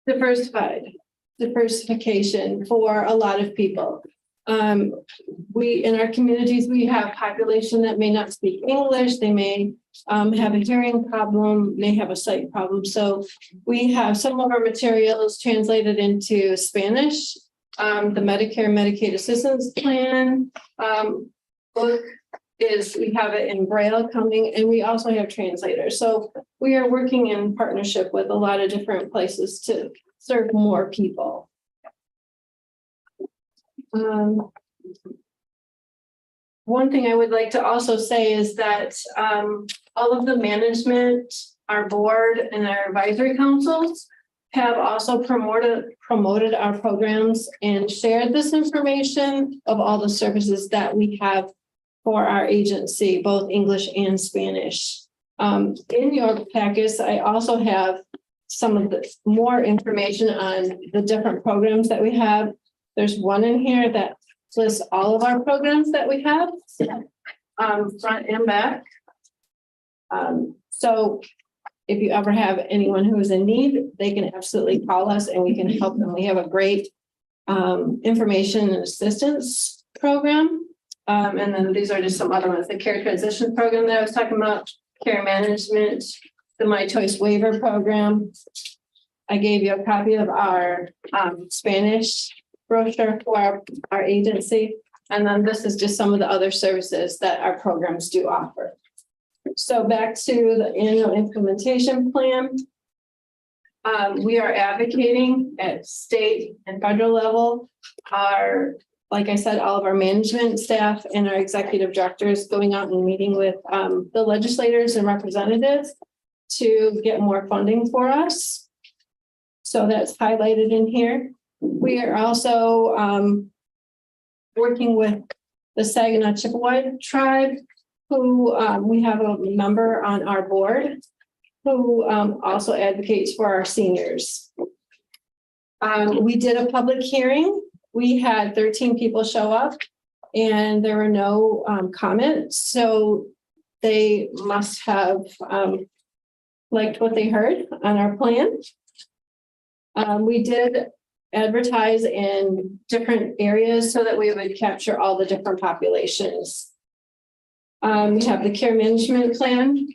diversification for a lot of people. We, in our communities, we have population that may not speak English. They may have a hearing problem, may have a sight problem. So we have some of our materials translated into Spanish. The Medicare Medicaid Assistance Plan book we have it in Braille coming, and we also have translators. So we are working in partnership with a lot of different places to serve more people. One thing I would like to also say is that all of the management, our board, and our advisory councils have also promoted our programs and shared this information of all the services that we have for our agency, both English and Spanish. In your packets, I also have some of the more information on the different programs that we have. There's one in here that lists all of our programs that we have, front and back. So if you ever have anyone who is in need, they can absolutely call us and we can help them. We have a great information and assistance program. And then these are just some other ones, the care transition program that I was talking about, care management, the My Choice waiver program. I gave you a copy of our Spanish brochure for our agency. And then this is just some of the other services that our programs do offer. So back to the annual implementation plan. We are advocating at state and federal level. Like I said, all of our management staff and our executive directors going out and meeting with the legislators and representatives to get more funding for us. So that's highlighted in here. We are also working with the Saginaw Chippewa tribe, who we have a member on our board who also advocates for our seniors. We did a public hearing. We had 13 people show up and there were no comments. So they must have liked what they heard on our plan. We did advertise in different areas so that we would capture all the different populations. We have the care management plan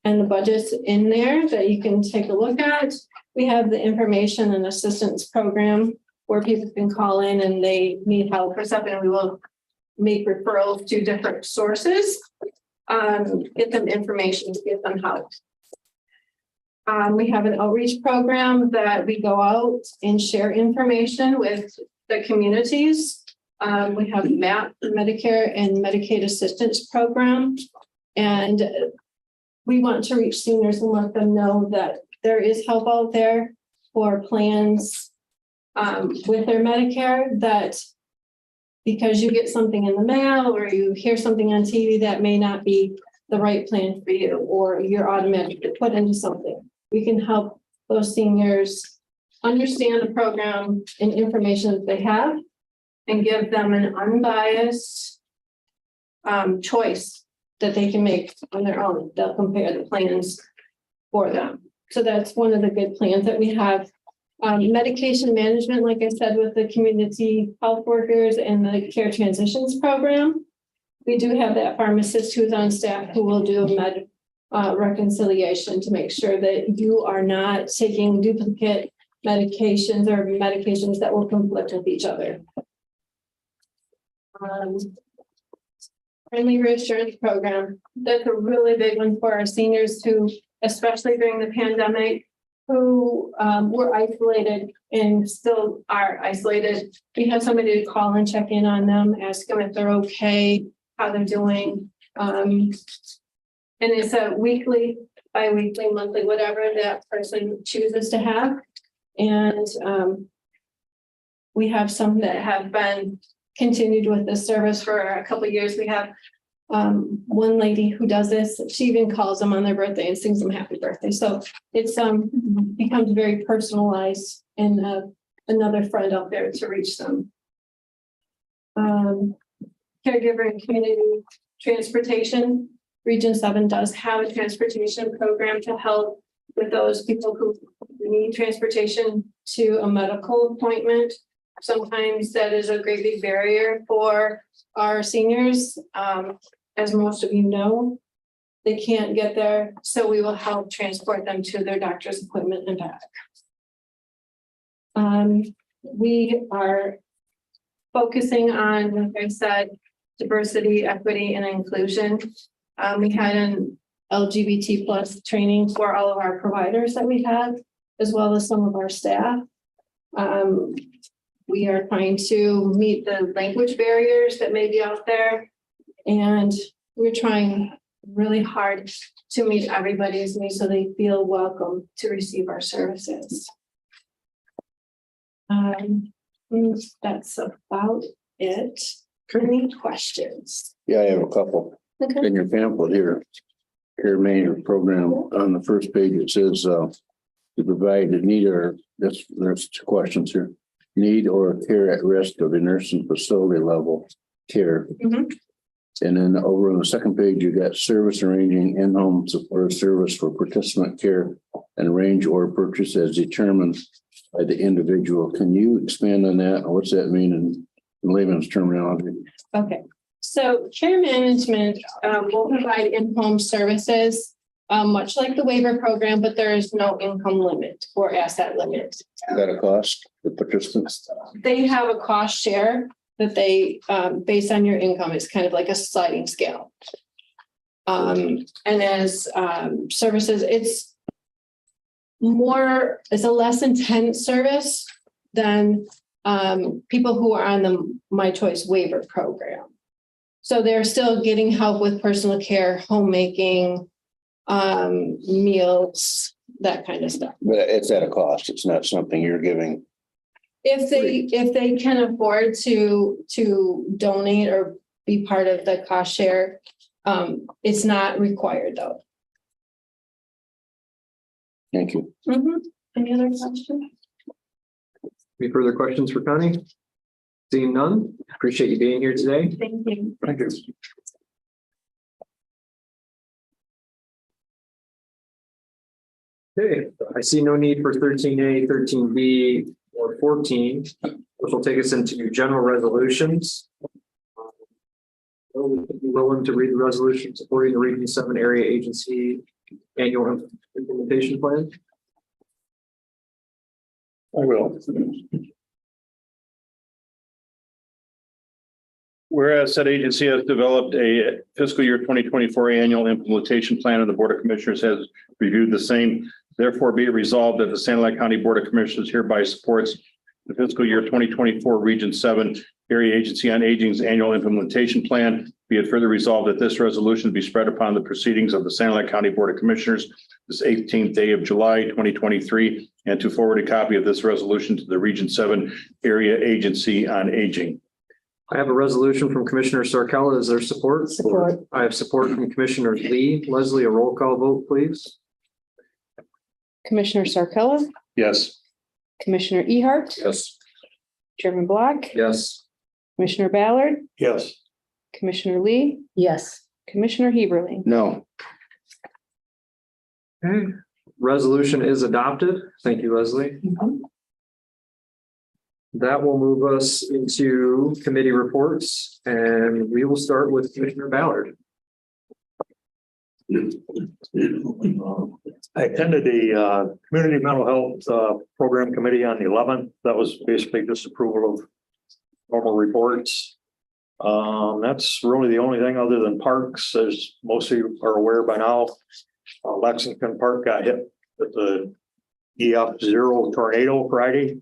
and the budgets in there that you can take a look at. We have the information and assistance program where people can call in and they need help or something. We will make referrals to different sources, get them information, to get them help. We have an outreach program that we go out and share information with the communities. We have MAP, Medicare and Medicaid Assistance Program. And we want to reach seniors and let them know that there is help out there for plans with their Medicare, that because you get something in the mail or you hear something on TV that may not be the right plan for you, or you're automatically put into something. We can help those seniors understand the program and information that they have and give them an unbiased choice that they can make on their own. They'll compare the plans for them. So that's one of the good plans that we have. Medication management, like I said, with the community health workers and the care transitions program. We do have that pharmacist who's on staff who will do a med reconciliation to make sure that you are not taking duplicate medications or medications that will conflict with each other. Friendly reassurance program. That's a really big one for our seniors who, especially during the pandemic, who were isolated and still are isolated. We have somebody to call and check in on them, ask them if they're okay, how they're doing. And it's a weekly, bi-weekly, monthly, whatever that person chooses to have. And we have some that have been continued with this service for a couple of years. We have one lady who does this. She even calls them on their birthday and sings them happy birthday. So it's becomes very personalized, and another friend out there to reach them. Caregiver and community transportation. Region 7 does have a transportation program to help with those people who need transportation to a medical appointment. Sometimes that is a great big barrier for our seniors. As most of you know, they can't get there, so we will help transport them to their doctor's appointment and back. We are focusing on, like I said, diversity, equity, and inclusion. We had an LGBT plus training for all of our providers that we have, as well as some of our staff. We are trying to meet the language barriers that may be out there. And we're trying really hard to meet everybody's needs so they feel welcome to receive our services. That's about it. Any questions? Yeah, I have a couple. Okay. In your pamphlet here, care management program, on the first page, it says to provide the need, or there's two questions here. Need or care at risk of a nursing facility level care. Mhm. And then over on the second page, you got service arranging in-home support service for participant care and arrange or purchase as determined by the individual. Can you expand on that? What's that mean in layman's terminology? Okay, so care management will provide in-home services, much like the waiver program, but there is no income limit or asset limit. Is that a cost for participants? They have a cost share that they, based on your income, it's kind of like a sliding scale. And as services, it's a less intense service than people who are on the My Choice waiver program. So they're still getting help with personal care, homemaking, meals, that kind of stuff. But it's at a cost. It's not something you're giving. If they can afford to donate or be part of the cost share, it's not required though. Thank you. Mm-hmm. Any other questions? Any further questions for Connie? Seeing none, appreciate you being here today. Thank you. Thank you. Okay, I see no need for 13A, 13B, or 14, which will take us into general resolutions. Will you be willing to read the resolution supporting the Region 7 Area Agency Annual Implementation Plan? I will. Whereas said agency has developed a fiscal year 2024 annual implementation plan, and the Board of Commissioners has reviewed the same Therefore, be it resolved that the Sand Lake County Board of Commissioners hereby supports the fiscal year 2024 Region 7 Area Agency on Aging's annual implementation plan. Be it further resolved that this resolution be spread upon the proceedings of the Sand Lake County Board of Commissioners this 18th day of July 2023, and to forward a copy of this resolution to the Region 7 Area Agency on Aging. I have a resolution from Commissioner Sarkella. Is there support? Support. I have support from Commissioner Lee. Leslie, a roll call vote, please. Commissioner Sarkella, Yes. Commissioner Ehart, Yes. Chairman Block, Yes. Commissioner Ballard, Yes. Commissioner Lee, Yes. Commissioner Heberling. No. Okay, resolution is adopted. Thank you, Leslie. That will move us into committee reports, and we will start with Commissioner Ballard. I attended the Community Mental Health Program Committee on the 11th. That was basically just approval of normal reports. That's really the only thing other than parks, as most of you are aware by now. Lexington Park got hit with the EF0 tornado Friday.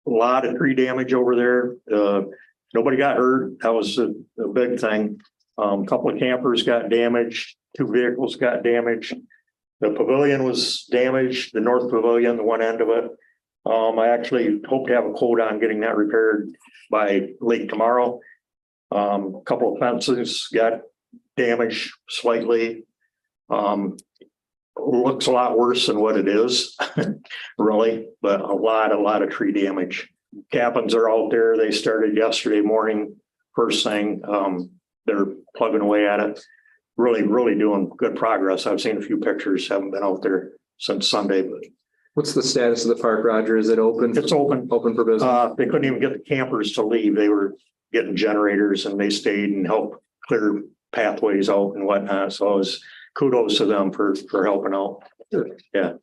A lot of tree damage over there. Nobody got hurt. That was a big thing. A couple of campers got damaged. 2 vehicles got damaged. The pavilion was damaged, the north pavilion, the one end of it. I actually hope to have a quote on getting that repaired by late tomorrow. A couple of fences got damaged slightly. Looks a lot worse than what it is, really, but a lot of tree damage. Captains are out there. They started yesterday morning, first thing. They're plugging away at it. Really doing good progress. I've seen a few pictures, haven't been out there since Sunday, but What's the status of the park, Roger? Is it open? it's open. Open for business? They couldn't even get the campers to leave. They were getting generators and they stayed and helped clear pathways out and whatnot. So it was kudos to them for helping out. Yeah.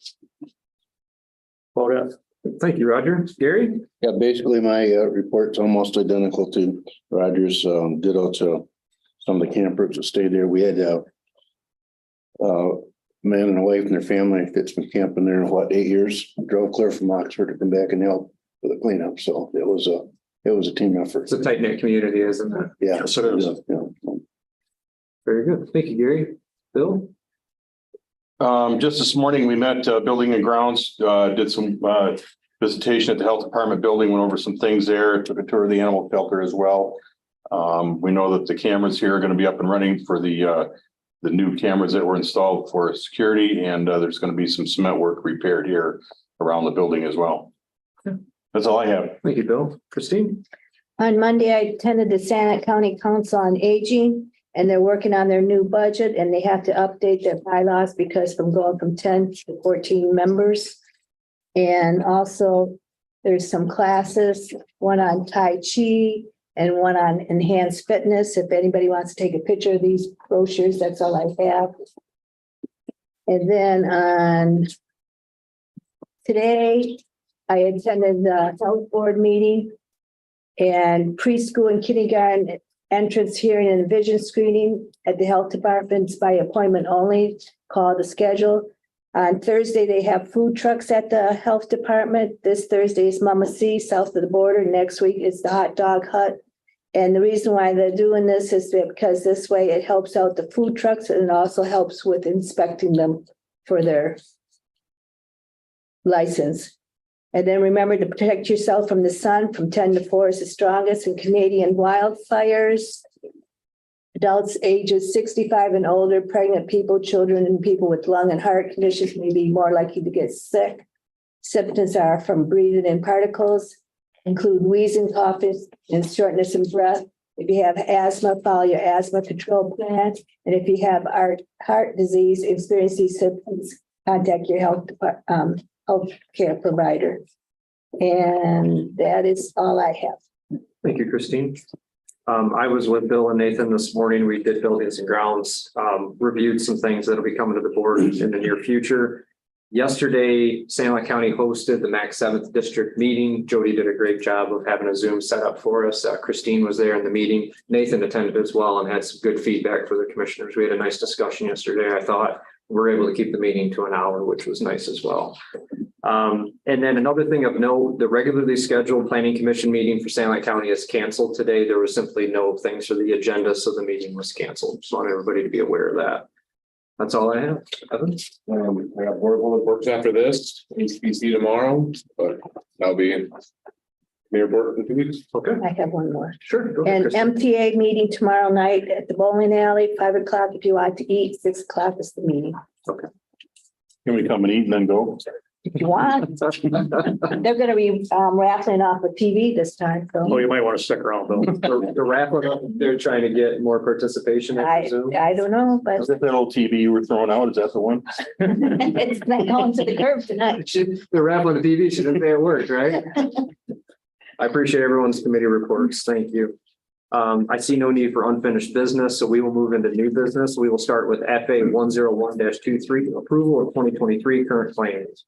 About it. Thank you, Roger. Gary? Yeah, basically my report's almost identical to Roger's, ditto to some of the campers that stayed there. We had a man and a wife and their family that's been camping there in 8 years, drove clear from Oxford to come back and help with the cleanup. So it was a team effort. It's a tight knit community, isn't it? Yeah. Yes, it is. Yeah. Very good. Thank you, Gary. Bill? Just this morning, we met Building and Grounds, did some visitation at the Health Department building, went over some things there, took a tour of the animal shelter as well. We know that the cameras here are going to be up and running for the new cameras that were installed for security, and there's going to be some cement work repaired here around the building as well. That's all I have. Thank you, Bill. Christine? On Monday, I attended the Santa County Council on Aging, and they're working on their new budget, and they have to update their bylaws because from going from 10 to 14 members. And also, there's some classes, one on Tai Chi and one on enhanced fitness. If anybody wants to take a picture of these brochures, that's all I have. And then on today, I attended the health board meeting and preschool and kindergarten entrance hearing and vision screening at the health departments by appointment only, call the schedule. On Thursday, they have food trucks at the health department. This Thursday is Mama C, south of the border. Next week is the Hot Dog Hut. And the reason why they're doing this is because this way it helps out the food trucks and it also helps with inspecting them for their license. And then remember to protect yourself from the sun. From 10 to 4 is the strongest in Canadian wildfires. Adults ages 65 and older, pregnant people, children, and people with lung and heart conditions may be more likely to get sick. Symptoms are from breathing in particles, include wheezing, coughing, and shortness of breath. If you have asthma, follow your asthma control plan. And if you have heart disease, experience these symptoms, contact your healthcare provider. And that is all I have. Thank you, Christine. I was with Bill and Nathan this morning. We did buildings and grounds, reviewed some things that'll be coming to the board in the near future. Yesterday, Santa Lake County hosted the MAC 7th district meeting. Jody did a great job of having a Zoom set up for us. Christine was there in the meeting. Nathan attended as well and had some good feedback for the commissioners. We had a nice discussion yesterday, I thought. We're able to keep the meeting to an hour, which was nice as well. And then another thing of note, the regularly scheduled planning commission meeting for Sand County is canceled today. There was simply no things for the agenda, so the meeting was canceled. Just want everybody to be aware of that. That's all I have. Evan? I got board works after this, HPC tomorrow, but that'll be mayor board in 2 weeks. Okay, I have one more. sure. Go ahead, And Kristen. MTA meeting tomorrow night at the bowling alley, 5 o'clock if you like to eat, 6 o'clock is the meeting. Can we come and eat and then go? If you want, they're gonna be raffling off a TV this time, Oh, so you might want to stick around, Bill. The raffle, they're trying to get more participation, I I presume. don't know, but Is that that old TV you were throwing out? Is that the one? it's not going to the curb tonight. They're raffling the TV, shouldn't say it worked, right? I appreciate everyone's committee reports. Thank you. I see no need for unfinished business, so we will move into new business. We will start with FA 101-23, approval of 2023 current claims.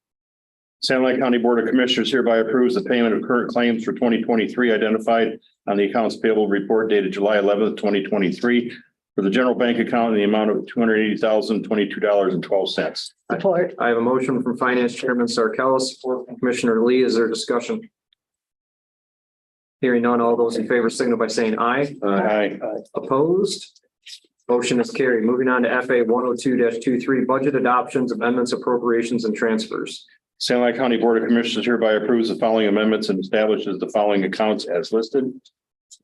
Sand Lake County Board of Commissioners hereby approves the payment of current claims for 2023 identified on the accounts payable report dated July 11th, 2023 for the general bank account in the amount of $280,022.12. Support. I have a motion from Finance Chairman Sarkalis, support from Commissioner Lee. Is there discussion? Hearing none, all those in favor signal by saying aye. Aye. Opposed? Motion is carried. Moving on to FA 102-23, budget adoptions, amendments, appropriations, and transfers. Sand Lake County Board of Commissioners hereby approves the following amendments and establishes the following accounts as listed.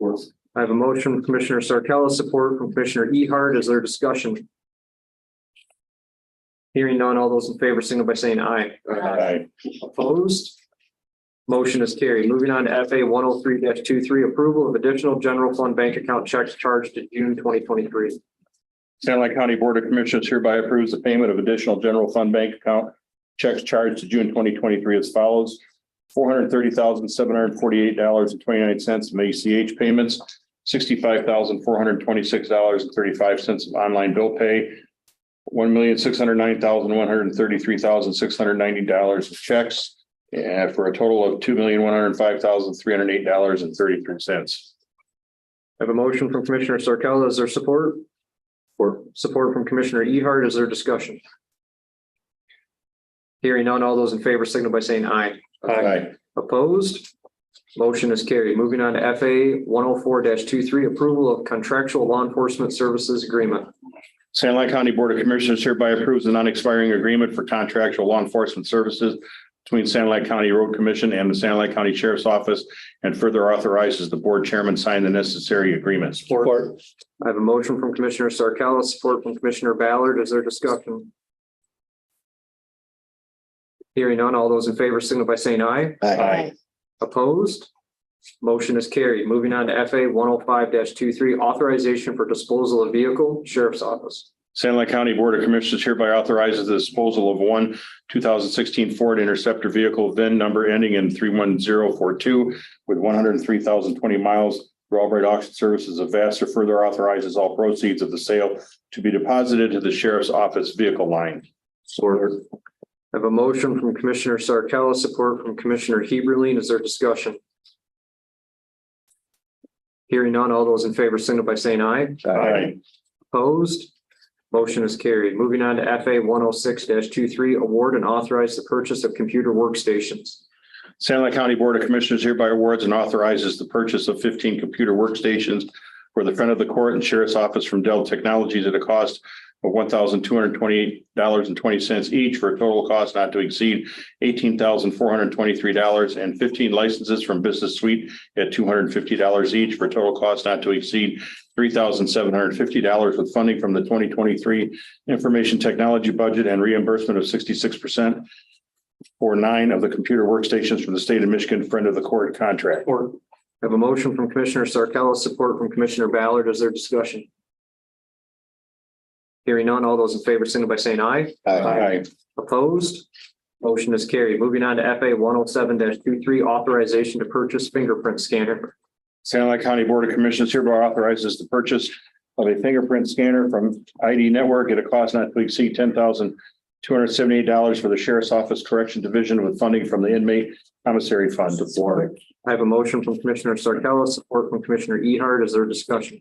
I have a motion from Commissioner Sarkalis, support from Commissioner Ehart. Is there discussion? Hearing none, all those in favor signal by saying aye. Aye. Opposed? Motion is carried. Moving on to FA 103-23, approval of additional general fund bank account checks charged in June 2023. Sand Lake County Board of Commissioners hereby approves the payment of additional general fund bank account checks charged to June 2023 as follows. $430,748.29 of ACH payments, $65,426.35 of online bill pay, $1,609,133,690 of checks, and for a total of $2,105,308.33. I have a motion from Commissioner Sarkalis. Is there support? Or support from Commissioner Ehart. Is there discussion? Hearing none, all those in favor signal by saying aye. Aye. Opposed? Motion is carried. Moving on to FA 104-23, approval of contractual law enforcement services agreement. Sand Lake County Board of Commissioners hereby approves the non-expiring agreement for contractual law enforcement services between Sand Lake County Road Commission and the Sand Lake County Sheriff's Office, and further authorizes the board chairman sign the necessary agreements. Support. I have a motion from Commissioner Sarkalis, support from Commissioner Ballard. Is there discussion? Hearing none, all those in favor signal by saying aye. Aye. Opposed? Motion is carried. Moving on to FA 105-23, authorization for disposal of vehicle, Sheriff's Office. Sand Lake County Board of Commissioners hereby authorizes the disposal of one 2016 Ford Interceptor vehicle, VIN number ending in 31042 with 103,020 miles. For Albright Auction Services of Vassar, further authorizes all proceeds of the sale to be deposited to the Sheriff's Office vehicle line. Support. I have a motion from Commissioner Sarkalis, support from Commissioner Heberlein. Is there discussion? Hearing none, all those in favor signal by saying aye. Aye. Opposed? Motion is carried. Moving on to FA 106-23, award and authorize the purchase of computer workstations. Sand Lake County Board of Commissioners hereby awards and authorizes the purchase of 15 computer workstations for the front of the court and Sheriff's Office from Dell Technologies at a cost of $1,228.20 each, for a total cost not to exceed $18,423, and 15 licenses from Business Suite at $250 each, for a total cost not to exceed $3,750, with funding from the 2023 information technology budget and reimbursement of 66% for 9 of the computer workstations from the state of Michigan friend of the court contract. I have a motion from Commissioner Sarkalis, support from Commissioner Ballard. Is there discussion? Hearing none, all those in favor signal by saying aye. Aye. Opposed? Motion is carried. Moving on to FA 107-23, authorization to purchase fingerprint scanner. Sand Lake County Board of Commissioners hereby authorizes the purchase of a fingerprint scanner from ID Network at a cost not to exceed $10,278 for the Sheriff's Office Correction Division, with funding from the Inmate Commissary Fund. Support. I have a motion from Commissioner Sarkalis, support from Commissioner Ehart. Is there discussion?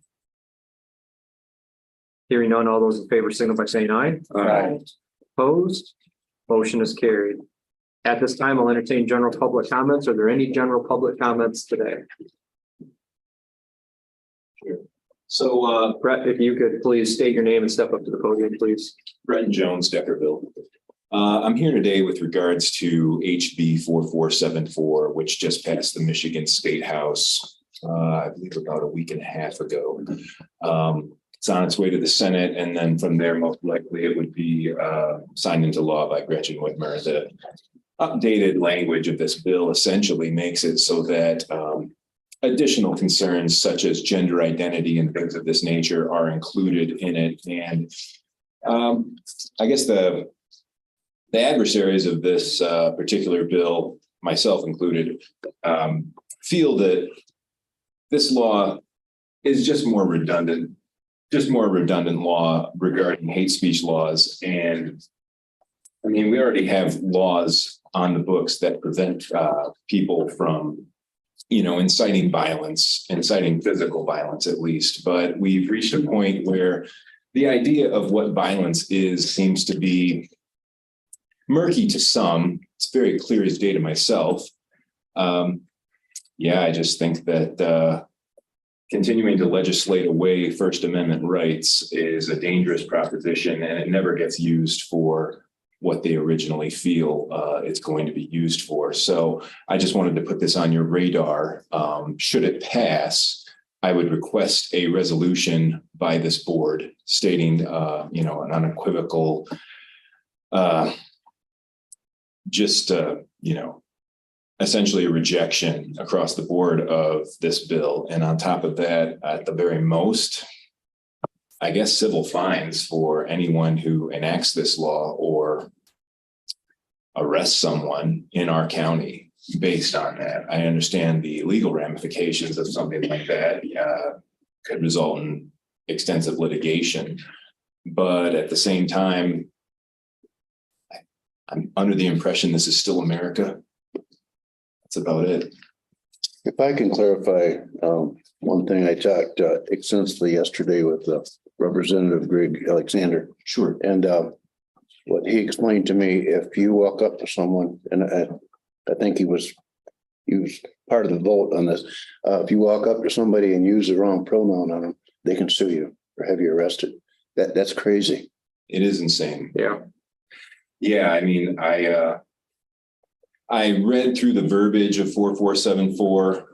Hearing none, all those in favor signal by saying aye. Aye. Opposed? Motion is carried. At this time, I'll entertain general public comments. Are there any general public comments today? So, Brett, if you could please state your name and step up to the podium, please. Brenton Jones, Deckerville. I'm here today with regards to HB 4474, which just passed the Michigan State House, I believe about a week and a half ago. It's on its way to the Senate, and then from there, most likely it would be signed into law by Gretchen Whitmer. The updated language of this bill essentially makes it so that additional concerns such as gender identity and things of this nature are included in it. And I guess the adversaries of this particular bill, myself included, feel that this law is just more redundant law regarding hate speech laws. And I mean, we already have laws on the books that prevent people from, inciting violence, inciting physical violence at least. But we've reached a point where the idea of what violence is seems to be murky to some. It's very clear as day to myself. I just think that continuing to legislate away First Amendment rights is a dangerous proposition, and it never gets used for what they originally feel it's going to be used for. So I just wanted to put this on your radar. Should it pass, I would request a resolution by this board stating, an unequivocal, essentially a rejection across the board of this bill. And on top of that, at the very most, I guess civil fines for anyone who enacts this law or arrests someone in our county based on that. I understand the legal ramifications of something like that could result in extensive litigation. But at the same time, I'm under the impression this is still America. That's about it. If I can clarify, one thing, I talked extensively yesterday with Representative Greg Alexander. Sure. And what he explained to me, if you walk up to someone, and I think he was part of the vote on this. If you walk up to somebody and use the wrong pronoun on them, they can sue you or have you arrested. That's crazy. It is insane. Yeah. Yeah, I mean, I read through the verbiage of 4474,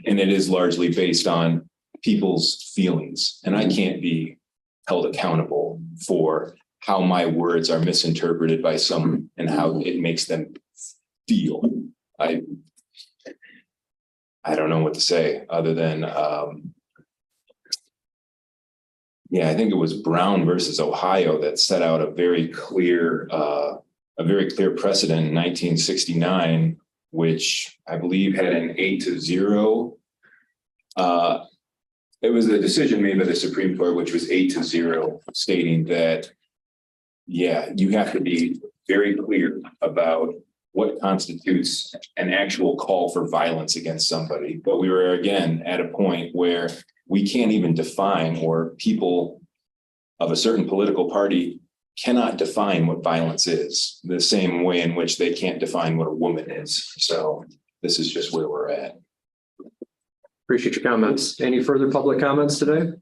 and it is largely based on people's feelings. And I can't be held accountable for how my words are misinterpreted by someone and how it makes them feel. I don't know what to say other than, I think it was Brown versus Ohio that set out a very clear precedent in 1969, which I believe had an 8-0. It was a decision made by the Supreme Court, which was 8-0, stating that, you have to be very clear about what constitutes an actual call for violence against somebody. But we were again at a point where we can't even define, or people of a certain political party cannot define what violence is, the same way in which they can't define what a woman is. So this is just where we're at. Appreciate your comments. Any further public comments today?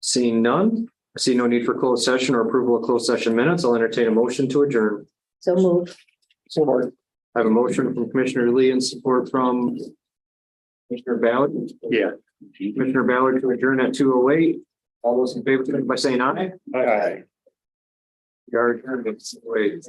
Seeing none, I see no need for closed session or approval of closed session minutes. I'll entertain a motion to adjourn. So moved. Support. I have a motion from Commissioner Lee and support from Commissioner Ballard. Yeah. Commissioner Ballard to adjourn at 2:08. All those in favor, by saying aye. Aye. We are adjourned at 2:08.